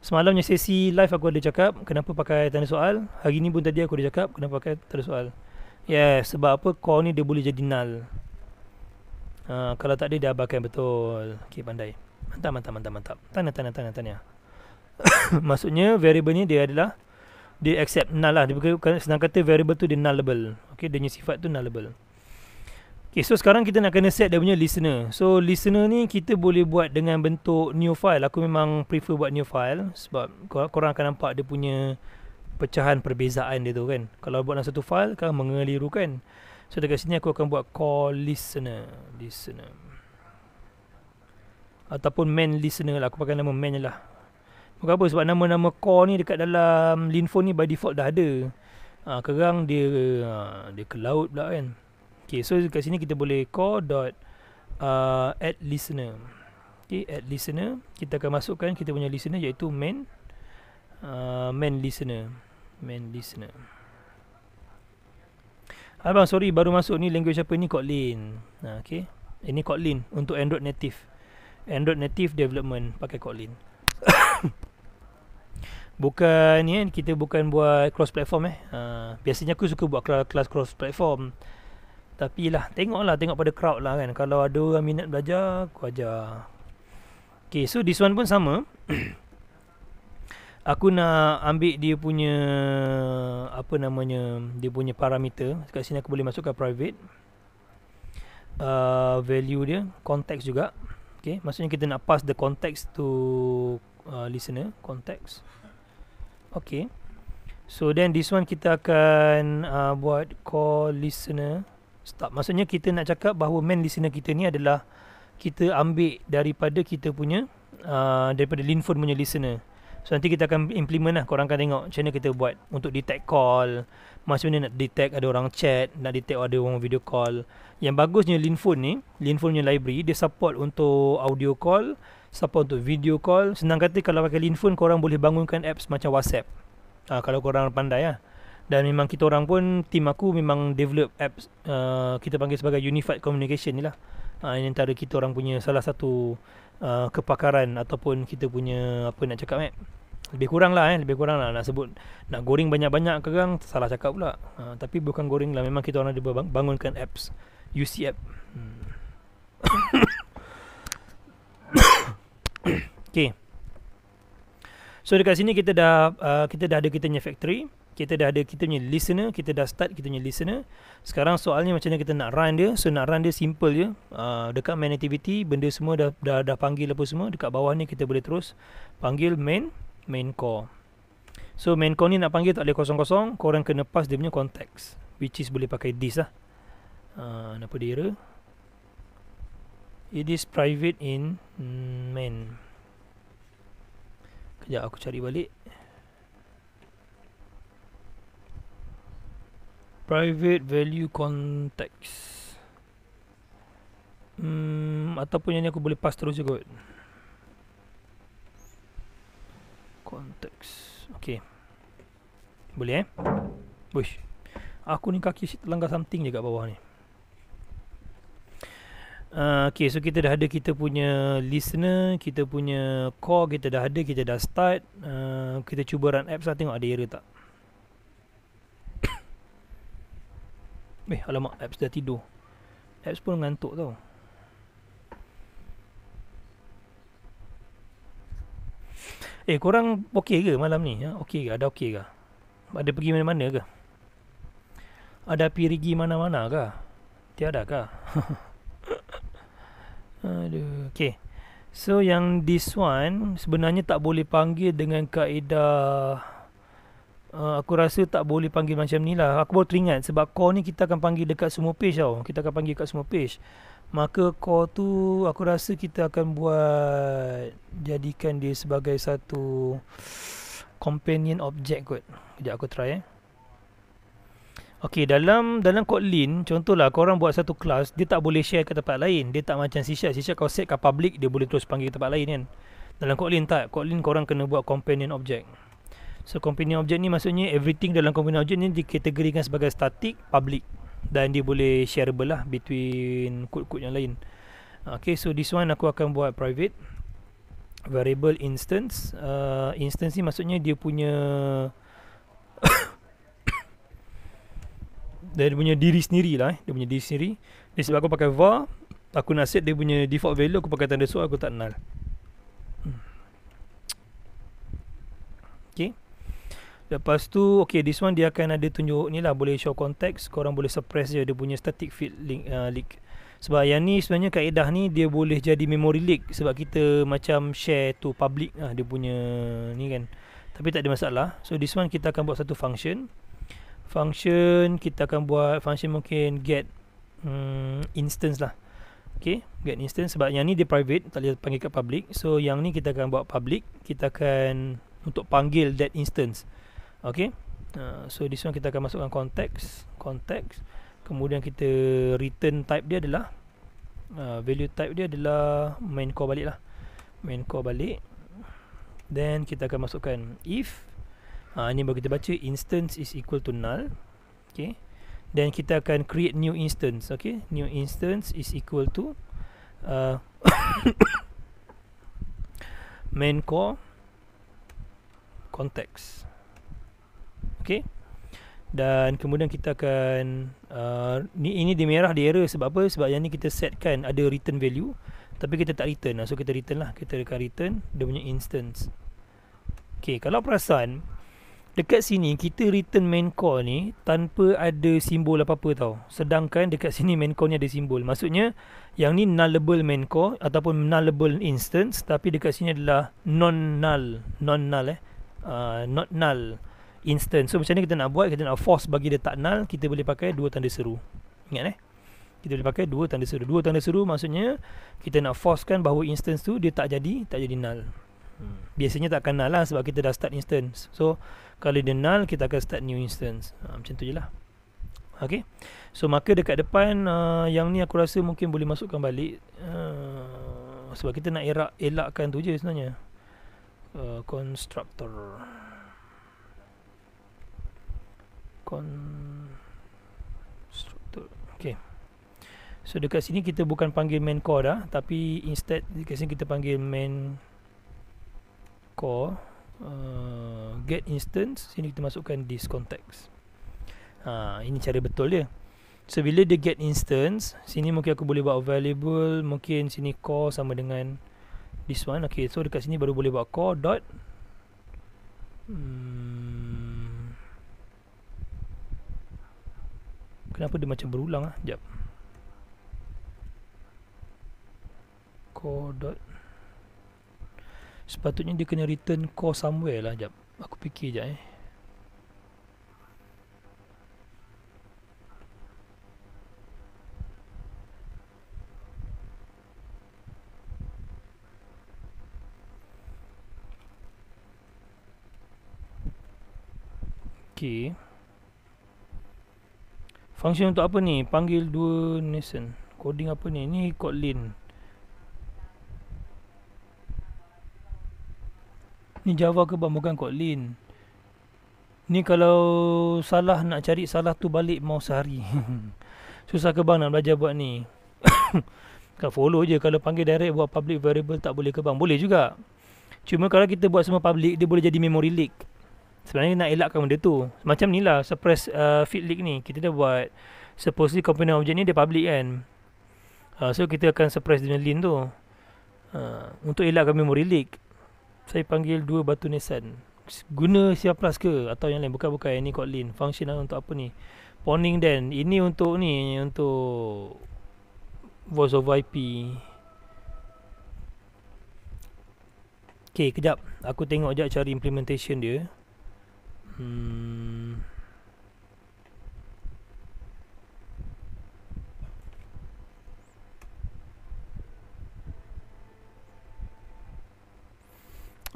S1: Semalamnya sesi live aku ada cakap kenapa pakai tanda soal. Hari ni pun tadi aku ada cakap kenapa pakai tanda soal. Yes, sebab apa? Core ni dia boleh jadi null. Kalau tak dia abaikan betul. Okay, pandai. Mantap. Tanya. Maksudnya variable ni dia accept null lah. Senang kata variable tu dia nullable. Okay, dia punya sifat tu nullable. Okay, so sekarang kita nak kena set dia punya listener. So listener ni kita boleh buat dengan bentuk new file. Aku memang prefer buat new file, sebab korang akan nampak dia punya pecahan perbezaan dia tu kan. Kalau buat dalam satu file kan mengelirukan. So dekat sini aku akan buat call listener ataupun main listener lah. Aku pakai nama main je lah. Bukan apa, sebab nama-nama core ni dekat dalam Linphone ni by default dah ada. Kerang dia ke laut pula kan. Okay, so dekat sini kita boleh core dot add listener. Okay, add listener. Kita akan masukkan kita punya listener, iaitu main listener. Abang sorry, baru masuk ni language apa ni? Kotlin. Okay, ini Kotlin untuk Android native. Android native development pakai Kotlin. Bukan ni kan, kita bukan buat cross platform biasanya aku suka buat kelas cross platform. Tapi lah, tengok pada crowd lah kan. Kalau ada orang minat belajar, aku ajar. Okay, so this one pun sama. Aku nak ambil dia punya dia punya parameter. Kat sini aku boleh masukkan private, value dia, context juga. Okay, maksudnya kita nak pass the context to listener, context. Okay, so then this one kita akan buat call listener start. Maksudnya kita nak cakap bahawa main listener kita ni adalah kita ambil daripada kita punya daripada Linphone punya listener. So nanti kita akan implement lah. Korang akan tengok macam mana kita buat untuk detect call, macam mana nak detect ada orang chat, nak detect ada orang video call. Yang bagusnya Linphone punya library, dia support untuk audio call, support untuk video call. Senang kata, kalau pakai Linphone korang boleh bangunkan apps macam WhatsApp, kalau korang pandai lah. Dan memang kita orang pun, team aku memang develop apps, kita panggil sebagai Unified Communication ni lah. Ini antara kita orang punya salah satu kepakaran, ataupun kita punya lebih kurang lah nak sebut, nak goreng banyak-banyak korang salah cakap pula. Tapi bukan goreng lah, memang kita orang ada bangunkan apps, UC app. Okay, so dekat sini kita dah ada kita punya factory, kita dah ada kita punya listener, kita dah start kita punya listener. Sekarang soalnya macam mana kita nak run dia. So nak run dia simple je. Dekat main activity, benda semua dah panggil apa semua. Dekat bawah ni kita boleh terus panggil main core. So main core ni nak panggil tak boleh kosong-kosong. Korang kena pass dia punya context, which is boleh pakai this lah. Kenapa dia error? It is private in main. Kejap aku cari balik. Private value context, ataupun yang ni aku boleh pass terus je kot. Context. Okay, boleh Wish. Aku ni kaki terlanggar something je kat bawah ni. Okay, so kita dah ada kita punya listener, kita punya core, kita dah ada, kita dah start. Kita cuba run apps lah, tengok ada error tak. Alamak, apps dah tidur. Apps pun ngantuk tau. Korang okey ke malam ni? Okey ke? Ada okey ke? Ada pergi mana-mana ke? Ada pergi mana-mana ke? Tiada ke? Aduh, okay. So yang this one sebenarnya tak boleh panggil dengan kaedah aku rasa tak boleh panggil macam ni lah. Aku baru teringat sebab core ni kita akan panggil dekat semua page tau. Kita akan panggil dekat semua page. Maka core tu aku rasa kita akan buat, jadikan dia sebagai satu companion object kot. Sekejap aku try Okay, dalam Kotlin, contohlah korang buat satu kelas, dia tak boleh share ke tempat lain. Dia tak macam C#. C# kau set kat public, dia boleh terus panggil ke tempat lain kan. Dalam Kotlin tak. Kotlin korang kena buat companion object. So companion object ni maksudnya everything dalam companion object ni dikategorikan sebagai static, public, dan dia boleh shareable lah between kod-kod yang lain. Okay, so this one aku akan buat private variable instance. Instance ni maksudnya dia punya dia punya diri sendiri lah. Dia punya diri sendiri. Jadi sebab aku pakai var, aku nak set dia punya default value, aku pakai tanda soal, aku tak null. Okay. Lepas tu, okay, this one dia akan ada tunjuk ni lah, boleh show context. Korang boleh suppress je dia punya static field leak. Sebab yang ni sebenarnya kaedah ni dia boleh jadi memory leak. Sebab kita macam share to public lah dia punya ni kan. Tapi tak ada masalah. So this one kita akan buat satu function. Kita akan buat function mungkin get instance lah. Okay, get instance. Sebab yang ni dia private, tak boleh panggil kat public. So yang ni kita akan buat public. Kita akan untuk panggil that instance. Okay, so this one kita akan masukkan context. Kemudian kita return type dia adalah value type dia adalah main core balik lah. Main core balik. Then kita akan masukkan if ini bagi kita baca instance is equal to null. Okay. Then kita akan create new instance. Okay. New instance is equal to main core context. Okay. Dan kemudian kita akan ini di merah di error sebab apa? Sebab yang ni kita setkan ada return value tapi kita tak return. So kita return lah. Kita akan return dia punya instance. Okay. Kalau perasan dekat sini kita return main core ni tanpa ada simbol apa-apa tau. Sedangkan dekat sini main core ni ada simbol. Maksudnya yang ni nullable main core ataupun nullable instance, tapi dekat sini adalah non-null not null instance. So macam ni kita nak buat, kita nak force bagi dia tak null, kita boleh pakai dua tanda seru. Ingat kita boleh pakai dua tanda seru. Dua tanda seru maksudnya kita nak forcekan bahawa instance tu dia tak jadi null. Biasanya tak akan null lah sebab kita dah start instance. So kalau dia null kita akan start new instance. Macam tu je lah. Okay. So maka dekat depan yang ni aku rasa mungkin boleh masukkan balik sebab kita nak elakkan tu je sebenarnya. Constructor okay. So dekat sini kita bukan panggil main core dah, tapi instead dekat sini kita panggil main core get instance. Sini kita masukkan this context. Ini cara betul dia. So bila dia get instance, sini mungkin aku boleh buat variable, mungkin sini core sama dengan this one. Okay, so dekat sini baru boleh buat core dot kenapa dia macam berulang Sekejap. Core dot sepatutnya dia kena return core somewhere lah. Sekejap, aku fikir sekejap Okay. Function untuk apa ni? Panggil dua nation. Coding apa ni? Ni Kotlin. Ni Java ke bukan Kotlin? Ni kalau salah nak cari salah tu balik mau sehari. Susah ke bang nak belajar buat ni? Kan follow je. Kalau panggil direct buat public variable tak boleh ke bang? Boleh juga. Cuma kalau kita buat semua public, dia boleh jadi memory leak. Sebenarnya nak elakkan benda tu. Macam ni lah suppress feed leak ni. Kita dah buat supposedly component object ni dia public kan. So kita akan suppress dengan lin tu. Untuk elakkan memory leak, saya panggil dua batu nisan. Guna C++ ke atau yang lain? Bukan ini Kotlin. Function lah untuk apa ni? Pawning then. Ini untuk ni, untuk voice over IP. Okay, kejap. Aku tengok je cari implementation dia.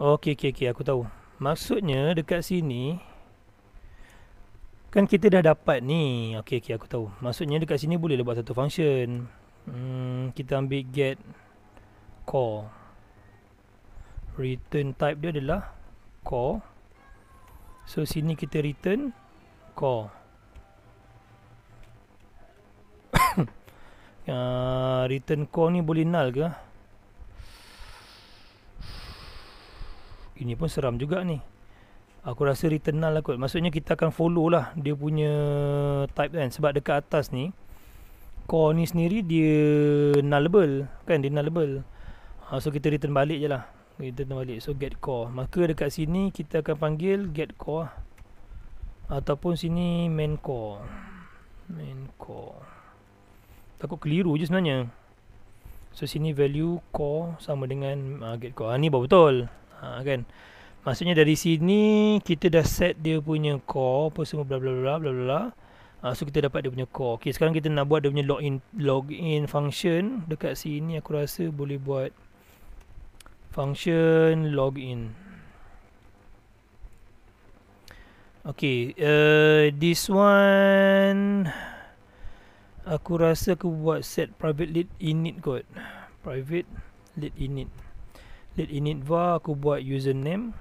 S1: Okay, aku tahu. Maksudnya dekat sini kan kita dah dapat ni. Okay, aku tahu. Maksudnya dekat sini boleh buat satu function. Kita ambil get core. Return type dia adalah core. So sini kita return core. Return core ni boleh null ke? Ini pun seram juga ni. Aku rasa return null lah kot. Maksudnya kita akan follow lah dia punya type kan. Sebab dekat atas ni core ni sendiri dia nullable kan. Dia nullable. So kita return balik je lah. Kita return balik. So get core. Maka dekat sini kita akan panggil get core. Ataupun sini main core. Main core. Takut keliru je sebenarnya. So sini value core sama dengan get core. Ni baru betul. Kan. Maksudnya dari sini kita dah set dia punya core apa semua bla bla bla bla bla. So kita dapat dia punya core. Okey, sekarang kita nak buat dia punya login function. Dekat sini aku rasa boleh buat function login. Okey, this one aku rasa aku buat set private lead init kot. Private lead init. Lead init var aku buat username.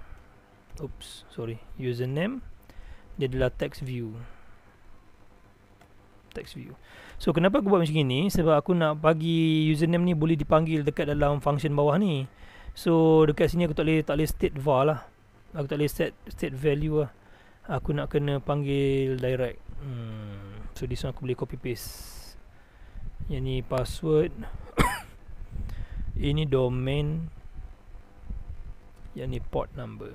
S1: Oops, sorry. Username dia adalah text view. Text view. So kenapa aku buat macam ni? Sebab aku nak bagi username ni boleh dipanggil dekat dalam function bawah ni. So dekat sini aku tak boleh state var lah. Aku tak boleh set state value lah. Aku nak kena panggil direct. So this one aku boleh copy paste. Yang ni password. Ini domain. Yang ni port number.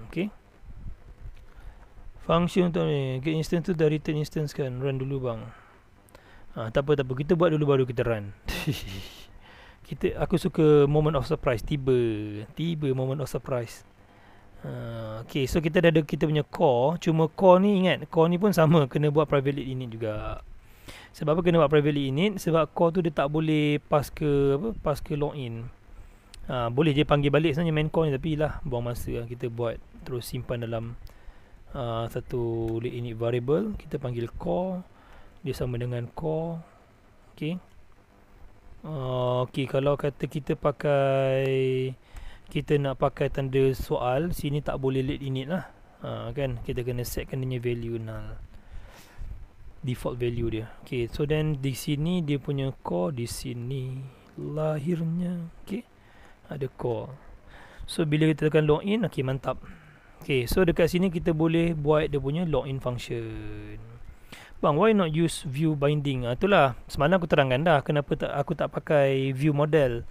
S1: Okay. Function tu ni, get instance tu dah return instance kan. Run dulu bang. Tak apa. Kita buat dulu baru kita run. Aku suka moment of surprise. Tiba moment of surprise. Okay, so kita dah ada kita punya core. Cuma core ni ingat, core ni pun sama kena buat private lead init juga. Sebab apa kena buat private lead init? Sebab core tu dia tak boleh pass ke login. Boleh je panggil balik sebenarnya main core ni, tapi lah buang masa lah. Kita buat terus simpan dalam satu lead init variable. Kita panggil core. Dia sama dengan core. Okay. Okay, kalau kata kita nak pakai tanda soal, sini tak boleh lead init lah. Kan kita kena setkan dia value null, default value dia. Okay, so then di sini dia punya core, di sini lahirnya. Okay, ada core. So bila kita tekan login, okay, mantap. Okay, so dekat sini kita boleh buat dia punya login function. Bang, why not use view binding? Itulah semalam aku terangkan dah kenapa aku tak pakai view model.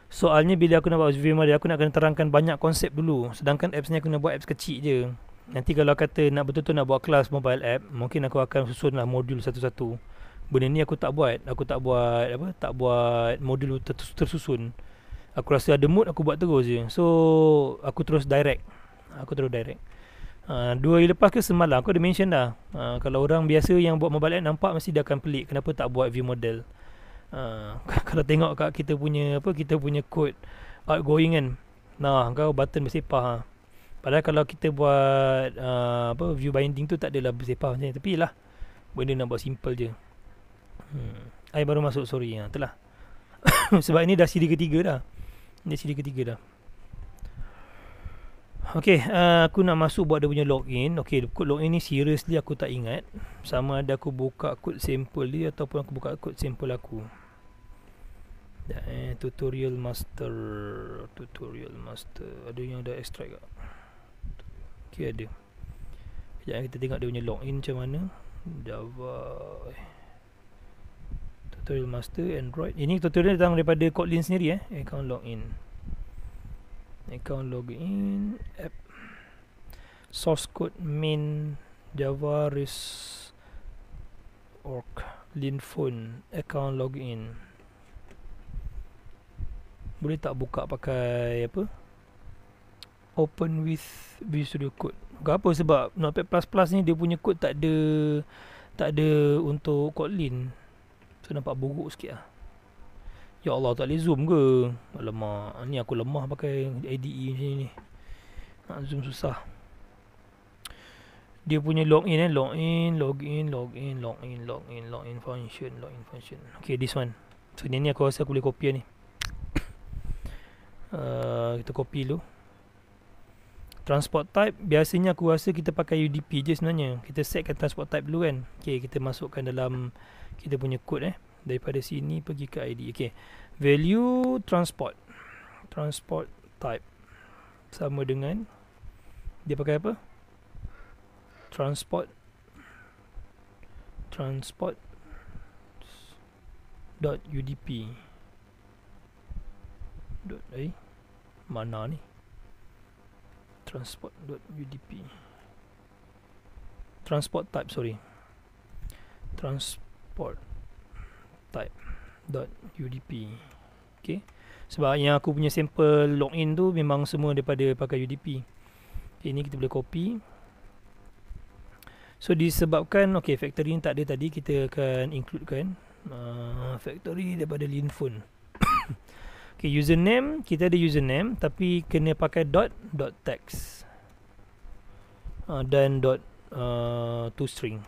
S1: Soalnya bila aku nak buat view model, aku nak kena terangkan banyak konsep dulu. Sedangkan apps ni aku nak buat apps kecil je. Nanti kalau kata nak betul-betul nak buat kelas mobile app, mungkin aku akan susunlah modul satu-satu. Benda ni aku tak buat. Tak buat modul tersusun. Aku rasa ada mood aku buat terus je. So aku terus direct. Dua hari lepas ke semalam aku ada mention dah. Kalau orang biasa yang buat mobile app nampak mesti dia akan pelik kenapa tak buat view model. Kalau tengok kat kita punya code outgoing kan. Nah, kau button bersepah. Padahal kalau kita buat view binding tu tak adalah bersepah macam ni. Tapi lah benda nak buat simple je. I baru masuk, sorry. Itulah. Sebab ini dah siri ketiga dah. Okay, aku nak masuk buat dia punya login. Okay, kod login ni seriously aku tak ingat. Sama ada aku buka kod sampel dia ataupun aku buka kod sampel aku. Tutorial master. Ada yang ada extract tak? Okay, ada. Sekejap kita tengok dia punya login macam mana. Java tutorial master Android. Ini tutorial datang daripada Kotlin sendiri account login. Account login app source code main Java res org linphone account login. Boleh tak buka pakai apa? Open with Visual Studio Code. Kenapa? Sebab Notepad++ ni dia punya kod tak ada untuk Kotlin. So nampak buruk sikit lah. Ya Allah, tak boleh zoom ke? Alamak, ni aku lemah pakai IDE macam ni. Nak zoom susah. Dia punya login login function. Okay, this one. So ni aku rasa aku boleh copy ni. Kita copy dulu. Transport type, biasanya aku rasa kita pakai UDP je sebenarnya. Kita setkan transport type dulu kan. Okay, kita masukkan dalam kita punya kod daripada sini pergi ke ID. Okay, value transport type sama dengan dia pakai apa? Transport .udp mana ni? Transport.udp transport type, sorry, transport type.udp. Okay, sebab yang aku punya sampel login tu memang semua daripada pakai UDP. Okay, ini kita boleh copy. So disebabkan okay, factory ni tak ada tadi, kita akan includekan factory daripada linphone. Okay, username, kita ada username tapi kena pakai .text dan .toString.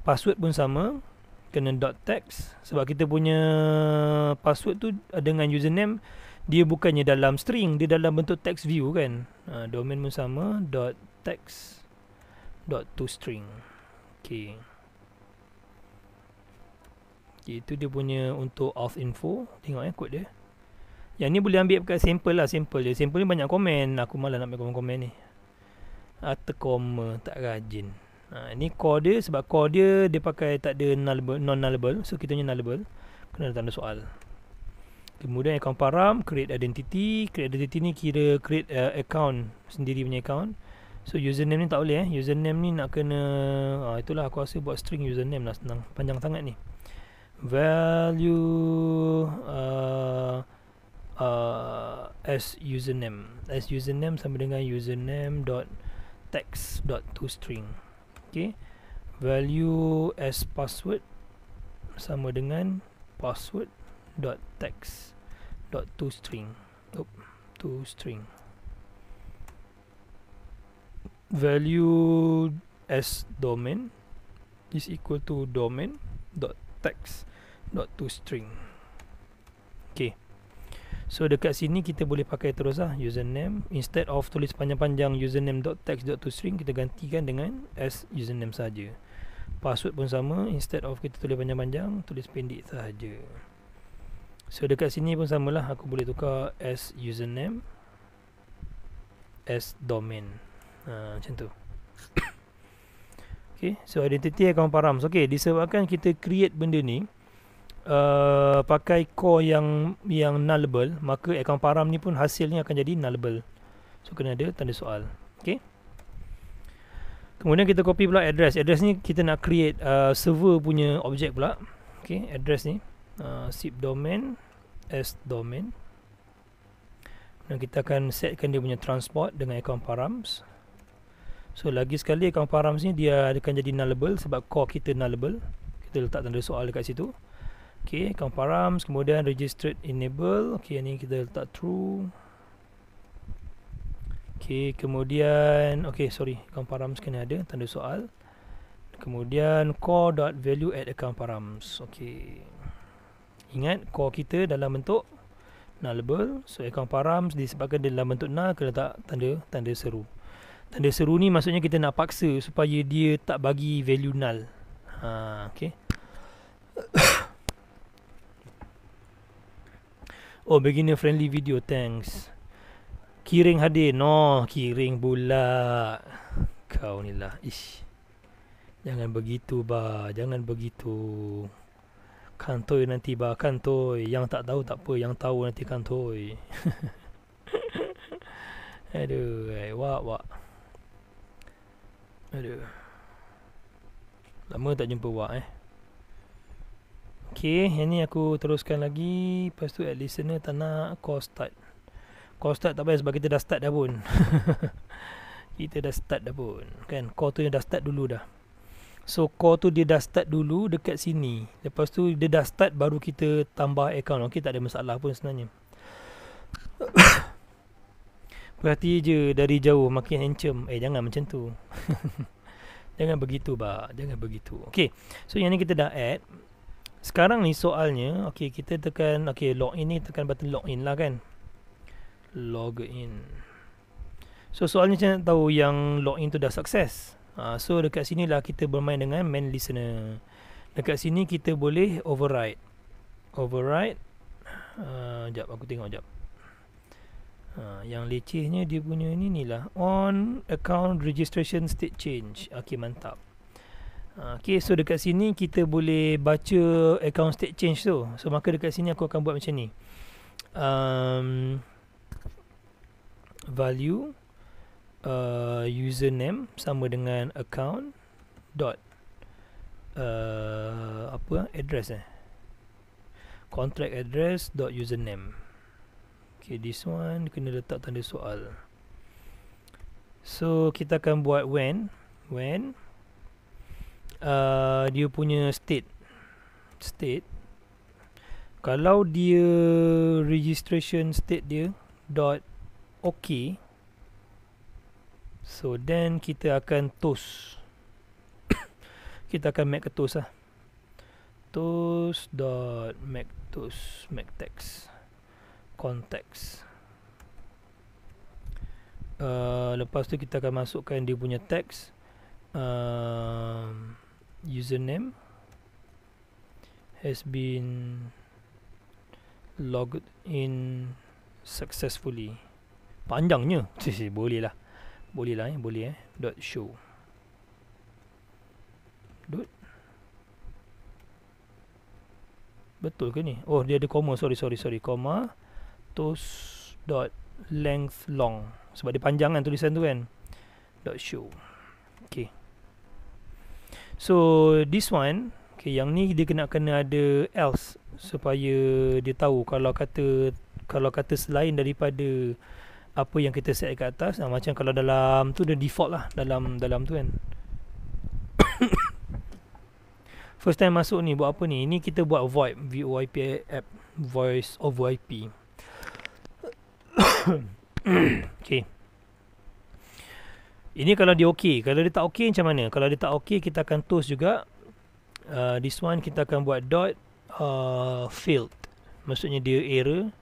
S1: Password pun sama, kena .text sebab kita punya password tu dengan username dia bukannya dalam string, dia dalam bentuk text view kan. Domain pun sama, .text .toString. Okay, itu dia punya untuk auth info. Tengok kod dia. Yang ni boleh ambil kat sampel lah, sampel je. Sampel ni banyak komen, aku malas nak ambil komen ni. Terkoma tak rajin. Ni core dia, sebab core dia pakai tak ada nullable, non-nullable. So kita punya nullable kena ada tanda soal. Kemudian account param, create identity. Create identity ni kira create account, sendiri punya account. So username ni tak boleh username ni nak kena itulah aku rasa buat string username lah, senang, panjang sangat ni. Value as username sama dengan username.text.toString. Okay, value as password sama dengan password.text.toString. toString. Value as domain is equal to domain.text.toString. Okay, so dekat sini kita boleh pakai terus lah username. Instead of tulis panjang-panjang username.text.toString, kita gantikan dengan as username saja. Password pun sama, instead of kita tulis panjang-panjang, tulis pendek saja. So dekat sini pun samalah, aku boleh tukar as username, as domain. Macam tu. Okay, so identity account params. Okay, disebabkan kita create benda ni pakai core yang nullable, maka account param ni pun hasilnya akan jadi nullable. So kena ada tanda soal. Okay, kemudian kita copy pula address. Address ni kita nak create server punya objek pula. Okay, address ni zip domain as domain, dan kita akan setkan dia punya transport dengan account params. So lagi sekali account params ni dia akan jadi nullable sebab core kita nullable. Kita letak tanda soal dekat situ. Okay, account params, kemudian registered enable. Okay, ni kita letak true. Okay, kemudian account params kena ada tanda soal. Kemudian core.value at account params. Okay, ingat core kita dalam bentuk nullable. So account params disebabkan dia dalam bentuk null, kena letak tanda seru. Tanda seru ni maksudnya kita nak paksa supaya dia tak bagi value null. Okay. Oh, beginner friendly video, thanks. Kiring hadir. No, kiring pula. Kau ni lah. Ish. Jangan begitu bah, jangan begitu. Kantoi nanti bah, kantoi. Yang tak tahu tak apa, yang tahu nanti kantoi. Aduh, wak. Aduh. Lama tak jumpa wak Okay, yang ni aku teruskan lagi. Lepas tu at listener tak nak call start. Call start tak payah sebab kita dah start dah pun. Kita dah start dah pun. Kan, call tu dah start dulu dah. So call tu dia dah start dulu dekat sini. Lepas tu dia dah start baru kita tambah account. Okay, tak ada masalah pun sebenarnya. Perhati je dari jauh makin handsome. Jangan macam tu. Jangan begitu bah, jangan begitu. Okay, so yang ni kita dah add. Sekarang ni soalnya, okay, kita tekan, okay, login ni tekan button login lah kan. Login. So soalnya saya nak tahu yang login tu dah sukses. So dekat sini lah kita bermain dengan main listener. Dekat sini kita boleh override. Sekejap aku tengok sekejap. Yang lecehnya dia punya ni lah. On account registration state change. Okay, mantap. Okay, so dekat sini kita boleh baca account state change tu. So maka dekat sini aku akan buat macam ni. Value username sama dengan account dot address contract address dot username. Okay, this one kena letak tanda soal. So kita akan buat when dia punya state kalau dia registration state dia dot okay, so then kita akan toast. Kita akan make a toast lah. Toast dot make toast make text context. Lepas tu kita akan masukkan dia punya text. Username has been logged in successfully. Panjangnya. Boleh lah. Boleh. Dot show. Dot. Betul ke ni? Oh, dia ada comma. Sorry. Comma. Toast dot length long. Sebab dia panjang kan tulisan tu kan. Dot show. Okay. So this one, okay, yang ni dia kena ada else supaya dia tahu kalau kata selain daripada apa yang kita set kat atas. Macam kalau dalam tu dia default lah dalam tu kan. First time masuk ni buat apa ni? Ini kita buat VoIP, VoIP app, voice over IP. Okay. Ini kalau dia okey. Kalau dia tak okey macam mana? Kalau dia tak okey kita akan toast juga. This one kita akan buat dot failed. Maksudnya dia error.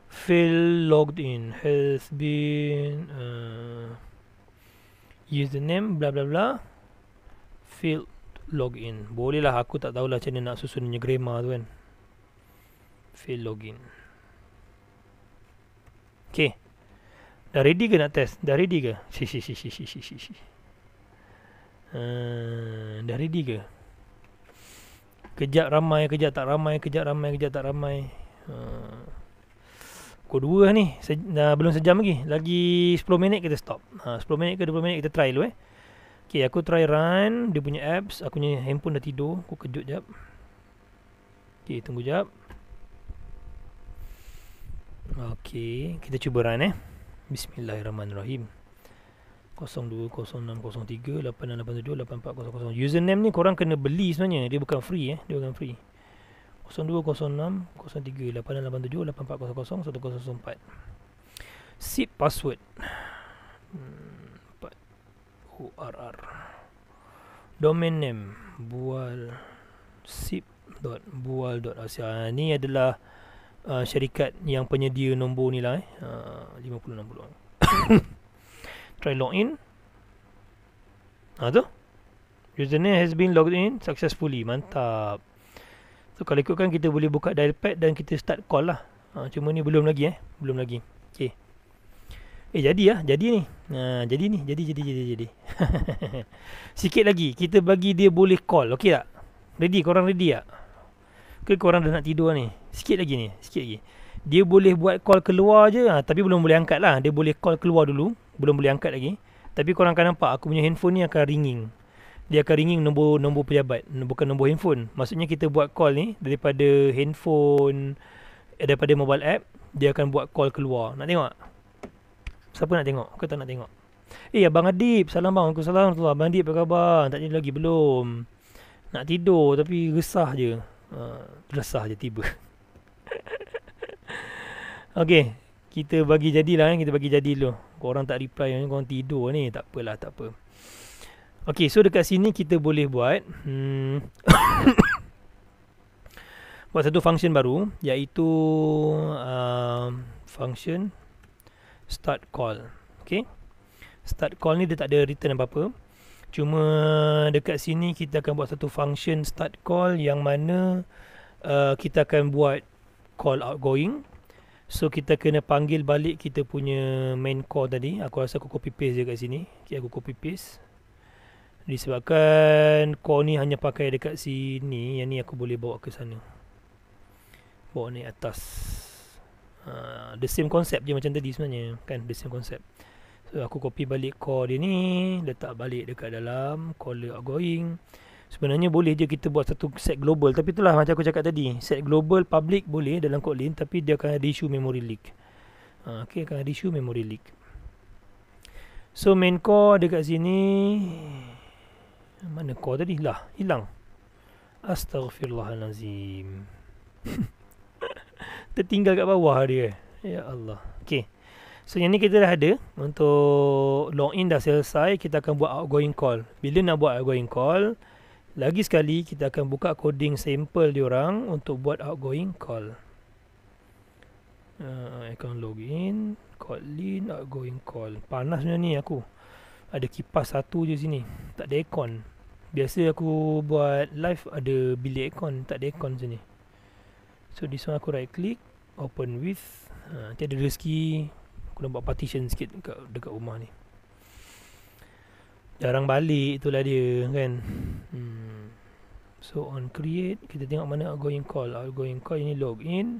S1: Fail logged in has been username bla bla bla failed login. Boleh lah, aku tak tahulah macam mana nak susunnya grammar tu kan. Fail login. Okay. Dah ready ke nak test? Dah ready ke? Dah ready ke? Kejap ramai, kejap tak ramai, kejap ramai, kejap tak ramai. Pukul 2 lah ni. Belum sejam lagi. Lagi 10 minit kita stop. 10 minit ke 20 minit kita try dulu Okay, aku try run dia punya apps. Aku punya handphone dah tidur. Aku kejut jap. Okay, tunggu jap. Okay, kita cuba run Bismillahirrahmanirrahim. 02060386878400. Username ni korang kena beli sebenarnya. Dia bukan free Dia bukan free. 020603868784001004. Zip password 4 ORR. Domain name bual zip.bual.asia. Ni adalah syarikat yang penyedia nombor ni lah 50-60 orang. Try login. Tu username has been logged in successfully. Mantap. So kalau ikutkan kita boleh buka dial pad dan kita start call lah. Cuma ni belum lagi belum lagi. Okay. Jadi ni. Jadi. Sikit lagi kita bagi dia boleh call. Okey tak? Ready? Korang ready tak? Ke korang dah nak tidur ni? Sikit lagi. Dia boleh buat call keluar je, tapi belum boleh angkat lah. Dia boleh call keluar dulu, belum boleh angkat lagi. Tapi korang akan nampak aku punya handphone ni akan ringing. Dia akan ringing nombor pejabat, bukan nombor handphone. Maksudnya kita buat call ni daripada handphone, daripada mobile app, dia akan buat call keluar. Nak tengok? Siapa nak tengok? Kau tak nak tengok? Abang Adib, salam bang. Waalaikumsalam. Abang Adib apa khabar? Tak tidur lagi belum? Nak tidur tapi resah je. Resah je tiba. Okey, kita bagi jadilah kita bagi jadi dulu. Korang tak reply, korang tidur ni. Tak apalah, tak apa. Okey, so dekat sini kita boleh buat buat satu function baru, iaitu function start call. Okey. Start call ni dia tak ada return apa-apa. Cuma dekat sini kita akan buat satu function start call yang mana kita akan buat call outgoing. So kita kena panggil balik kita punya main call tadi. Aku rasa aku copy paste je kat sini. Okay, aku copy paste. Disebabkan call ni hanya pakai dekat sini, yang ni aku boleh bawa ke sana. Bawa ni atas. The same concept je macam tadi sebenarnya, kan? The same concept. So aku copy balik call dia ni, letak balik dekat dalam caller outgoing. Sebenarnya boleh je kita buat satu set global, tapi itulah macam aku cakap tadi, set global public boleh dalam Kotlin, tapi dia akan ada issue memory leak. Okay, akan ada issue memory leak. So main core dekat sini, mana core tadi? Lah, hilang. Astaghfirullahalazim. Tertinggal kat bawah dia. Ya Allah. Okay. So yang ni kita dah ada. Untuk login dah selesai, kita akan buat outgoing call. Bila nak buat outgoing call, lagi sekali kita akan buka coding sampel diorang untuk buat outgoing call. Account login, Kotlin, outgoing call. Panas sebenarnya ni aku. Ada kipas satu je sini. Tak ada aircon. Biasa aku buat live ada bilik aircon. Tak ada aircon sini. So this one aku right click, open with. Nanti ada rezeki. Aku nak buat partition sikit dekat rumah ni. Jarang balik, itulah dia kan. So on create, kita tengok mana outgoing call. Outgoing call ini login.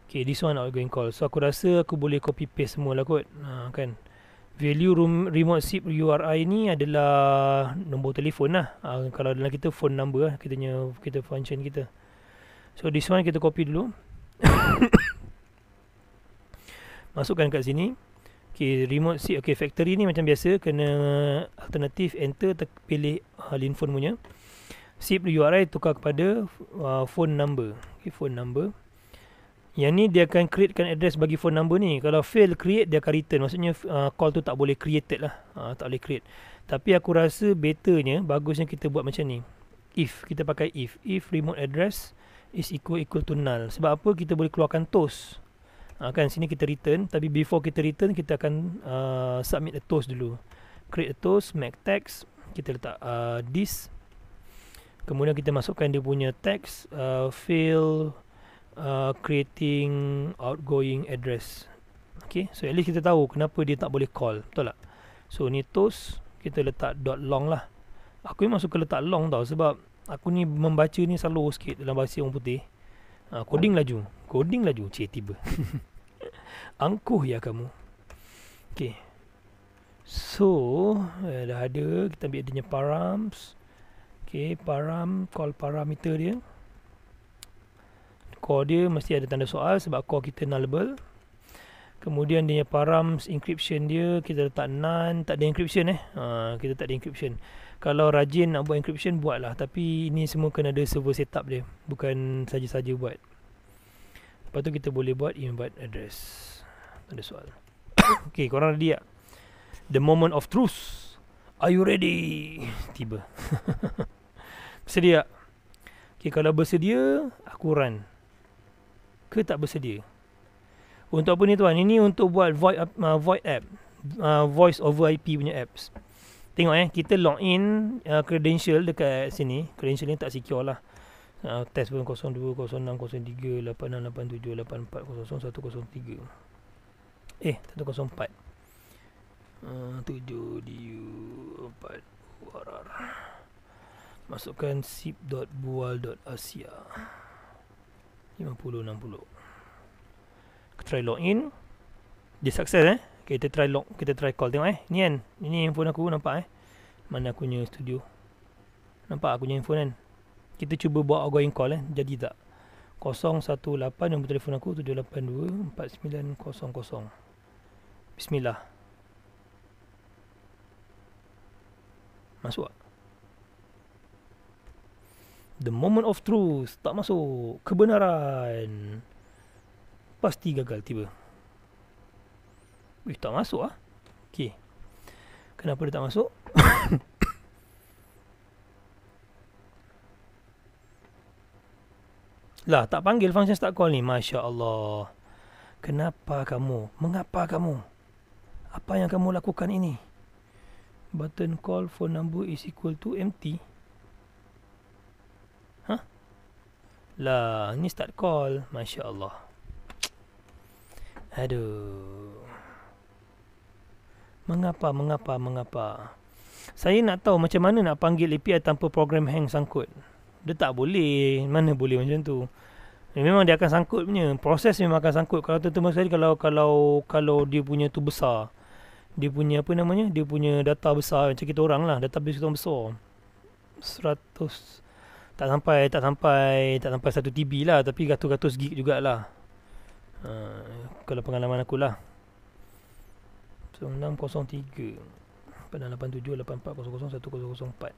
S1: Okay, this one outgoing call. So aku rasa aku boleh copy paste semua lah kot. Kan. Value remote SIP URI ni adalah nombor telefon lah. Kalau dalam kita phone number lah, kita function kita. So this one kita copy dulu. Masukkan kat sini. Okay, remote SIP. Okay, factory ni macam biasa, kena alternatif enter, pilih Linphone punya. SIP URI tukar kepada phone number. Okay, phone number. Yang ni dia akan createkan address bagi phone number ni. Kalau fail create, dia akan return. Maksudnya call tu tak boleh created lah. Tak boleh create. Tapi aku rasa betternya, bagusnya kita buat macam ni. If, kita pakai if. If remote address is equal to null. Sebab apa? Kita boleh keluarkan toast. Kan sini kita return. Tapi before kita return, kita akan submit a toast dulu. Create a toast, make text. Kita letak this. Kemudian kita masukkan dia punya text. Fail creating outgoing address. Okay, so at least kita tahu kenapa dia tak boleh call. Betul tak? So ni toast, kita letak .long lah. Aku memang suka letak long tau, sebab aku ni membaca ni slow sikit dalam bahasa orang putih. Coding laju. Tiba. Angkuh ya kamu. Okay, so dah ada. Kita ambil dia punya params. Okay, call parameter dia. Core dia mesti ada tanda soal sebab core kita nullable. Kemudian dia params encryption dia kita letak none. Tak ada encryption kita tak ada encryption. Kalau rajin nak buat encryption, buatlah. Tapi ini semua kena ada server setup dia, bukan saja-saja buat. Lepas tu kita boleh buat invite address. Tak ada soal. Okay, korang ready tak? The moment of truth. Are you ready? Tiba. Bersedia tak? Okay, kalau bersedia, aku run. ke tak bersedia. Untuk apa ni tuan? Ini untuk buat void app, voice over IP punya apps. Tengok kita login credential dekat sini. Credential ni tak secure lah. Test pun 02 06 03 86 87 84 00 103 104 7 DU 4 URR. Masukkan sip.bual.asia 5060. Try login. Dia success kita try call. Tengok ni kan. Ini handphone aku, nampak mana aku punya studio. Nampak aku punya handphone kan. Kita cuba buat outgoing call jadi tak. 018 nombor telefon aku 782 4900. Bismillah. Masuk tak? The moment of truth. Tak masuk. Kebenaran. Pasti gagal tiba. Tak masuk Okey. Kenapa dia tak masuk? Lah, tak panggil function start call ni. Masya Allah. Kenapa kamu? Mengapa kamu? Apa yang kamu lakukan ini? Button call phone number is equal to empty. Lah, ni start call. Masya Allah. Aduh. Mengapa? Saya nak tahu macam mana nak panggil API tanpa program hang sangkut. Dia tak boleh. Mana boleh macam tu. Memang dia akan sangkut punya. Proses memang akan sangkut. Kalau teman-teman sekali kalau dia punya tu besar. Dia punya dia punya data besar macam kita orang lah. Database kita orang besar. 100 tak sampai 1 TB lah, tapi ratus-ratus gig jugalah. Kalau pengalaman aku lah. 0603 887 8400 1004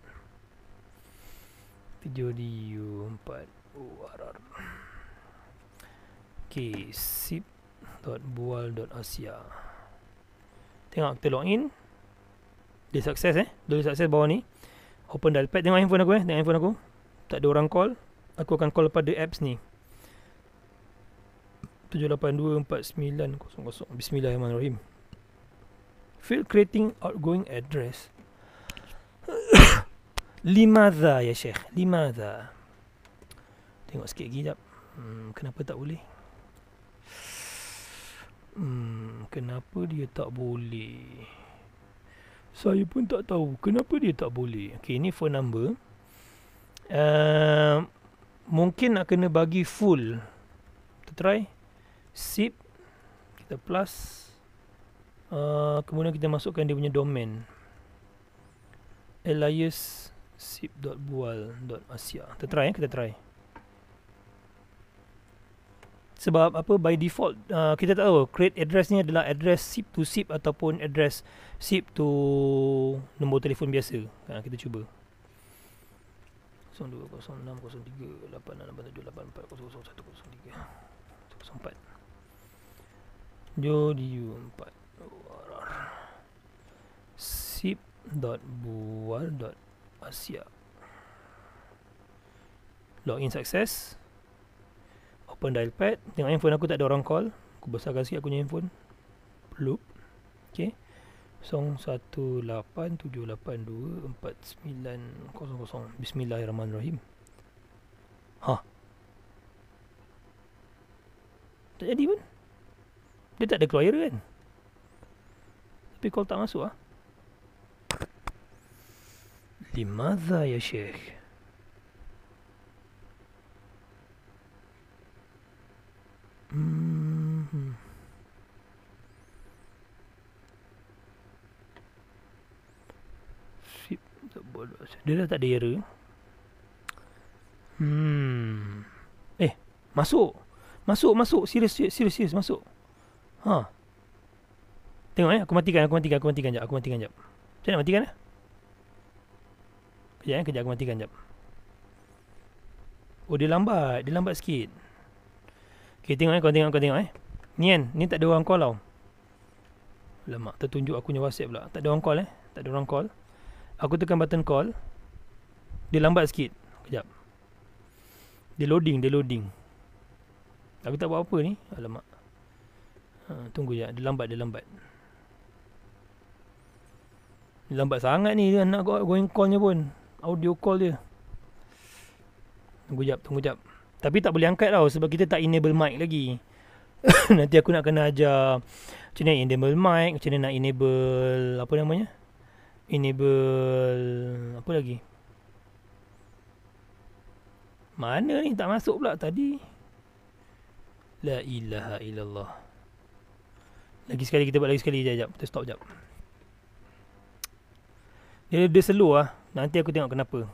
S1: video DU 4 URR. Okay, sip.bual.asia. Tengok kita login. Dia sukses Dia sukses bawah ni. Open dialpad. Tengok handphone aku Tengok handphone aku. Tak ada orang call. Aku akan call pada apps ni. 7824900. Bismillahirrahmanirrahim. Fail creating outgoing address. Limadha ya Syekh? Limadha? Tengok sikit lagi jap. Kenapa tak boleh? Kenapa dia tak boleh? Saya pun tak tahu kenapa dia tak boleh. Okay, ni phone number. Mungkin nak kena bagi full. Kita try. Sip. Kita plus. Kemudian kita masukkan dia punya domain. Alias sip.bual.asia. Kita try kita try. Sebab apa, by default kita tak tahu create address ni adalah address sip to sip ataupun address sip to nombor telefon biasa. Kita cuba 020603868784001003 Jodiu 4 sip.bual.asia. Login success. Open dialpad. Tengok handphone aku tak ada orang call. Aku besarkan sikit aku punya handphone. Loop. Okay. 0187824900. Bismillahirrahmanirrahim. Tak jadi pun. Dia tak ada keluar error kan. Tapi call tak masuk Limadha ya Syekh? Dia dah tak ada error. Masuk. Serius masuk. Tengok aku matikan jap. Saya nak matikan Kejap aku matikan jap. Oh, dia lambat sikit. Okay, tengok kau tengok Ni kan, ni tak ada orang call tau. Lama tertunjuk aku punya WhatsApp pula. Tak ada orang call Tak ada orang call. Aku tekan button call. Dia lambat sikit. Kejap. Dia loading. Aku tak buat apa ni. Alamak. Tunggu je. Dia lambat. Dia lambat sangat ni dia nak going call-nya pun. Audio call dia. Tunggu jap. Tapi tak boleh angkat tau sebab kita tak enable mic lagi. Nanti aku nak kena ajar macam mana enable mic, macam mana nak enable apa namanya? Enable apa lagi? Mana ni tak masuk pula tadi. La ilaha illallah. Kita buat lagi sekali jap. Kita stop jap. Dia slow lah. Nanti aku tengok kenapa.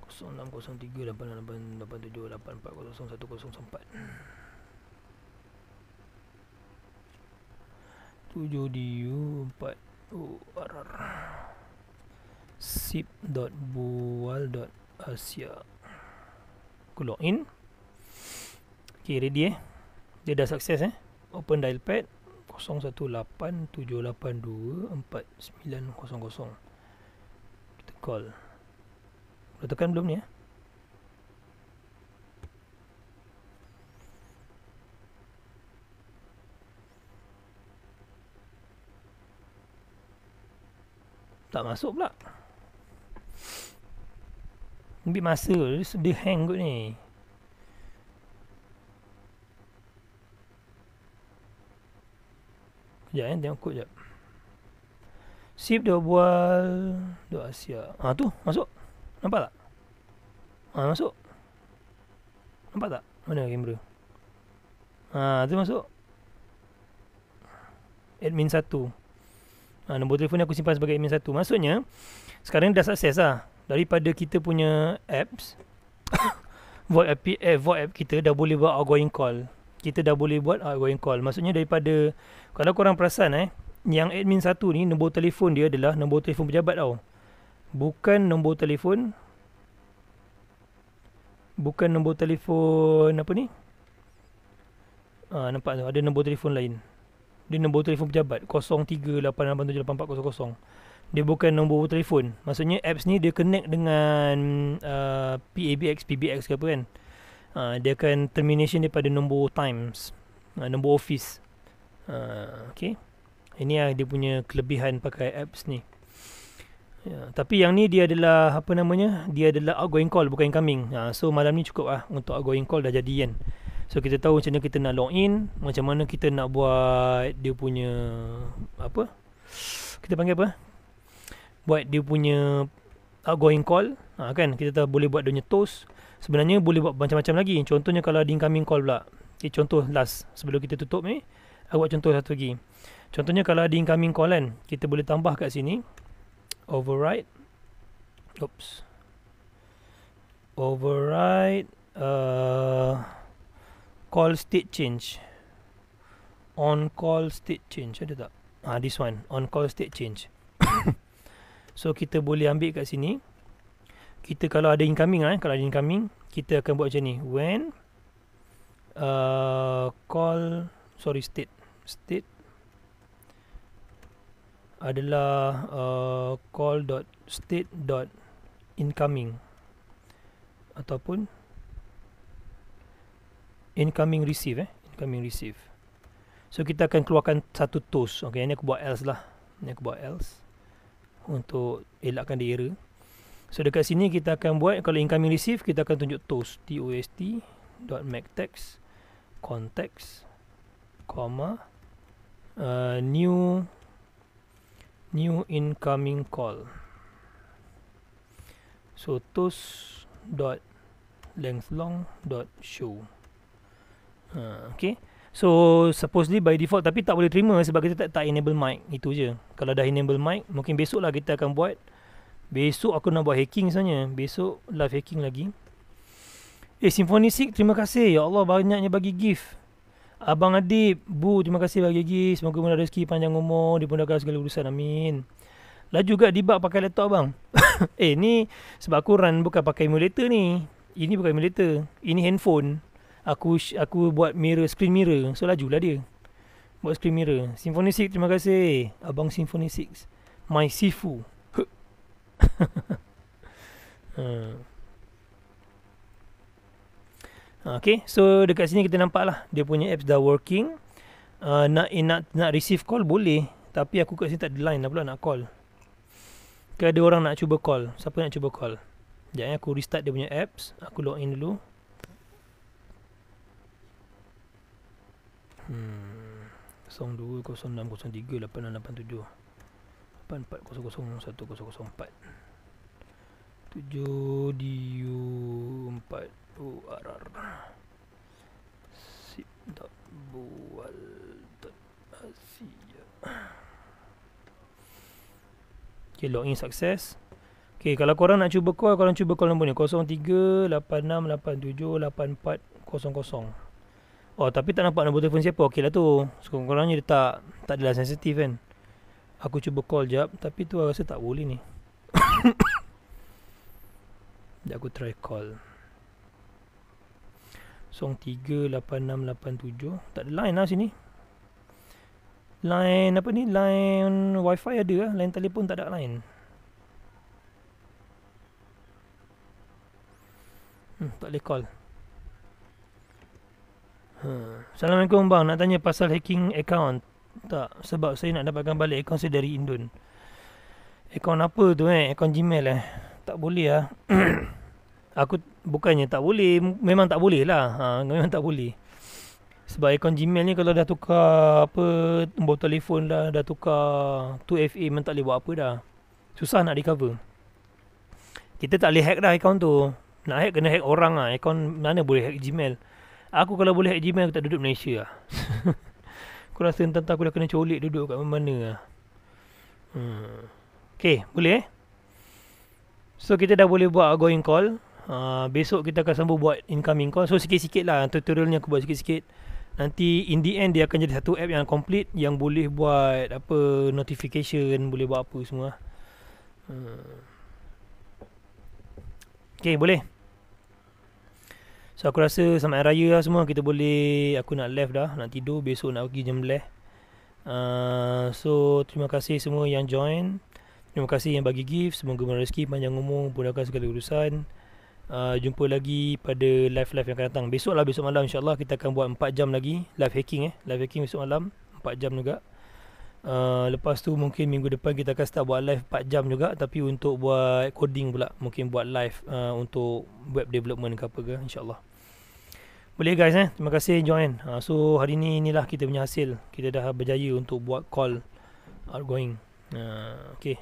S1: 06038887840104 7du4 sip.bual.asia. Aku login. Okay, ready Dia dah sukses Open dial pad 0187824900. Kita call. Dah tekan belum ni tak masuk pula. Ambil masa. Dia hang kot ni. Sekejap tengok kod sekejap. Sip.bual.asia. Tu masuk. Nampak tak? Masuk. Nampak tak? Mana kamera? Tu masuk. Admin 1. Nombor telefon ni aku simpan sebagai admin 1. Maksudnya sekarang dah sukses lah. Daripada kita punya apps void app kita dah boleh buat outgoing call. Maksudnya daripada, kalau korang perasan yang admin 1 ni, nombor telefon dia adalah nombor telefon pejabat tau. Bukan nombor telefon apa ni. Nampak tu ada nombor telefon lain. Dia nombor telefon pejabat 0388784400. Dia bukan nombor telefon. Maksudnya apps ni dia connect dengan PBX ke apa kan. Dia akan termination daripada nombor Times, nombor office. Okay. Ini dia punya kelebihan pakai apps ni. Tapi yang ni dia adalah apa namanya? Dia adalah outgoing call, bukan incoming. So malam ni cukup lah untuk outgoing call dah jadi kan. So kita tahu macam mana kita nak login, macam mana kita nak buat dia punya apa? Kita panggil apa? Buat dia punya outgoing call. Kan kita tahu boleh buat dia punya toast. Sebenarnya boleh buat macam-macam lagi. Contohnya kalau ada incoming call pula. Okay, contoh last sebelum kita tutup ni, aku buat contoh satu lagi. Contohnya kalau ada incoming call kan, kita boleh tambah kat sini override call state change. On call state change ada tak? This one, on call state change. So kita boleh ambil kat sini. Kita kalau ada incoming kita akan buat macam ni. When state adalah call.state.incoming ataupun incoming receive. So kita akan keluarkan satu toast. Okay, ini aku buat else lah. Untuk elakkan dia error. So dekat sini kita akan buat, kalau incoming receive kita akan tunjuk toast, toast.mactext context new incoming call. So toast.lengthlong.show. Okay. So supposedly by default, tapi tak boleh terima sebab kita tak enable mic. Itu je. Kalau dah enable mic, mungkin besok lah kita akan buat. Besok aku nak buat hacking sebenarnya. Besok live hacking lagi. Symphony 6, terima kasih. Ya Allah, banyaknya bagi gift. Abang Adib, Bu, terima kasih bagi gift. Semoga murah rezeki, panjang umur, dimudahkan segala urusan. Amin. Laju juga debug pakai laptop abang. Ni sebab aku run bukan pakai emulator ni. Ini bukan emulator. Ini handphone. Aku buat screen mirror. So lajulah dia. Buat screen mirror. Symphony 6, terima kasih. Abang Symphony 6. My Sifu. Okay, so dekat sini kita nampak lah dia punya apps dah working. Nak receive call boleh, tapi aku kat sini tak ada line lah pula nak call. Ke ada orang nak cuba call. Siapa nak cuba call? Sekejap aku restart dia punya apps. Aku login dulu. 0206038687 84001004 7DU4 URR sip.bual.asia. Okay, login sukses. Okay, kalau korang nak cuba call, korang cuba call nombor ni 0386878400. Oh, tapi tak nampak nombor telefon siapa. Okey lah tu. Sekurang-kurangnya dia tak adalah sensitif kan. Aku cuba call jap, tapi tu rasa tak boleh ni. Sekejap aku try call 038687. Tak ada line lah sini. Line apa ni? Line wifi ada lah. Line telefon tak ada line. Tak boleh call. Assalamualaikum bang, nak tanya pasal hacking account. Tak, sebab saya nak dapatkan balik account saya dari Indon. Account apa tu account Gmail tak boleh lah. Aku bukannya tak boleh, memang tak boleh lah. Memang tak boleh. Sebab account Gmail ni kalau dah tukar apa nombor telefon dah tukar 2FA, memang tak boleh buat apa dah. Susah nak recover. Kita tak boleh hack dah account tu. Nak hack kena hack orang lah. Account mana boleh hack Gmail. Aku kalau boleh hack Gmail, aku tak duduk Malaysia lah. Aku rasa entah aku dah kena colik duduk kat mana lah. Okay, boleh So kita dah boleh buat outgoing call. Besok kita akan sambung buat incoming call. So sikit-sikit lah tutorial ni aku buat sikit-sikit. Nanti in the end dia akan jadi satu app yang complete, yang boleh buat apa notification, boleh buat apa semua. Okay, boleh. So aku rasa selamat hari raya lah semua. Kita boleh, aku nak left dah, nak tidur, besok nak pergi jam 11. So terima kasih semua yang join. Terima kasih yang bagi gift. Semoga rezeki panjang umur, mudahkan segala urusan. Jumpa lagi pada live-live yang akan datang. Besok malam insyaAllah kita akan buat 4 jam lagi live hacking Live hacking besok malam 4 jam juga. Lepas tu mungkin minggu depan kita akan start buat live 4 jam juga, tapi untuk buat coding pula. Mungkin buat live untuk web development ke apa ke, insyaAllah. Boleh guys terima kasih join. So hari ni inilah kita punya hasil. Kita dah berjaya untuk buat call outgoing. Okay,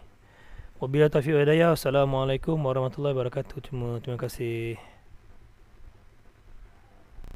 S1: wabillahi taufiq wal hidayah. Assalamualaikum warahmatullahi wabarakatuh. Terima kasih.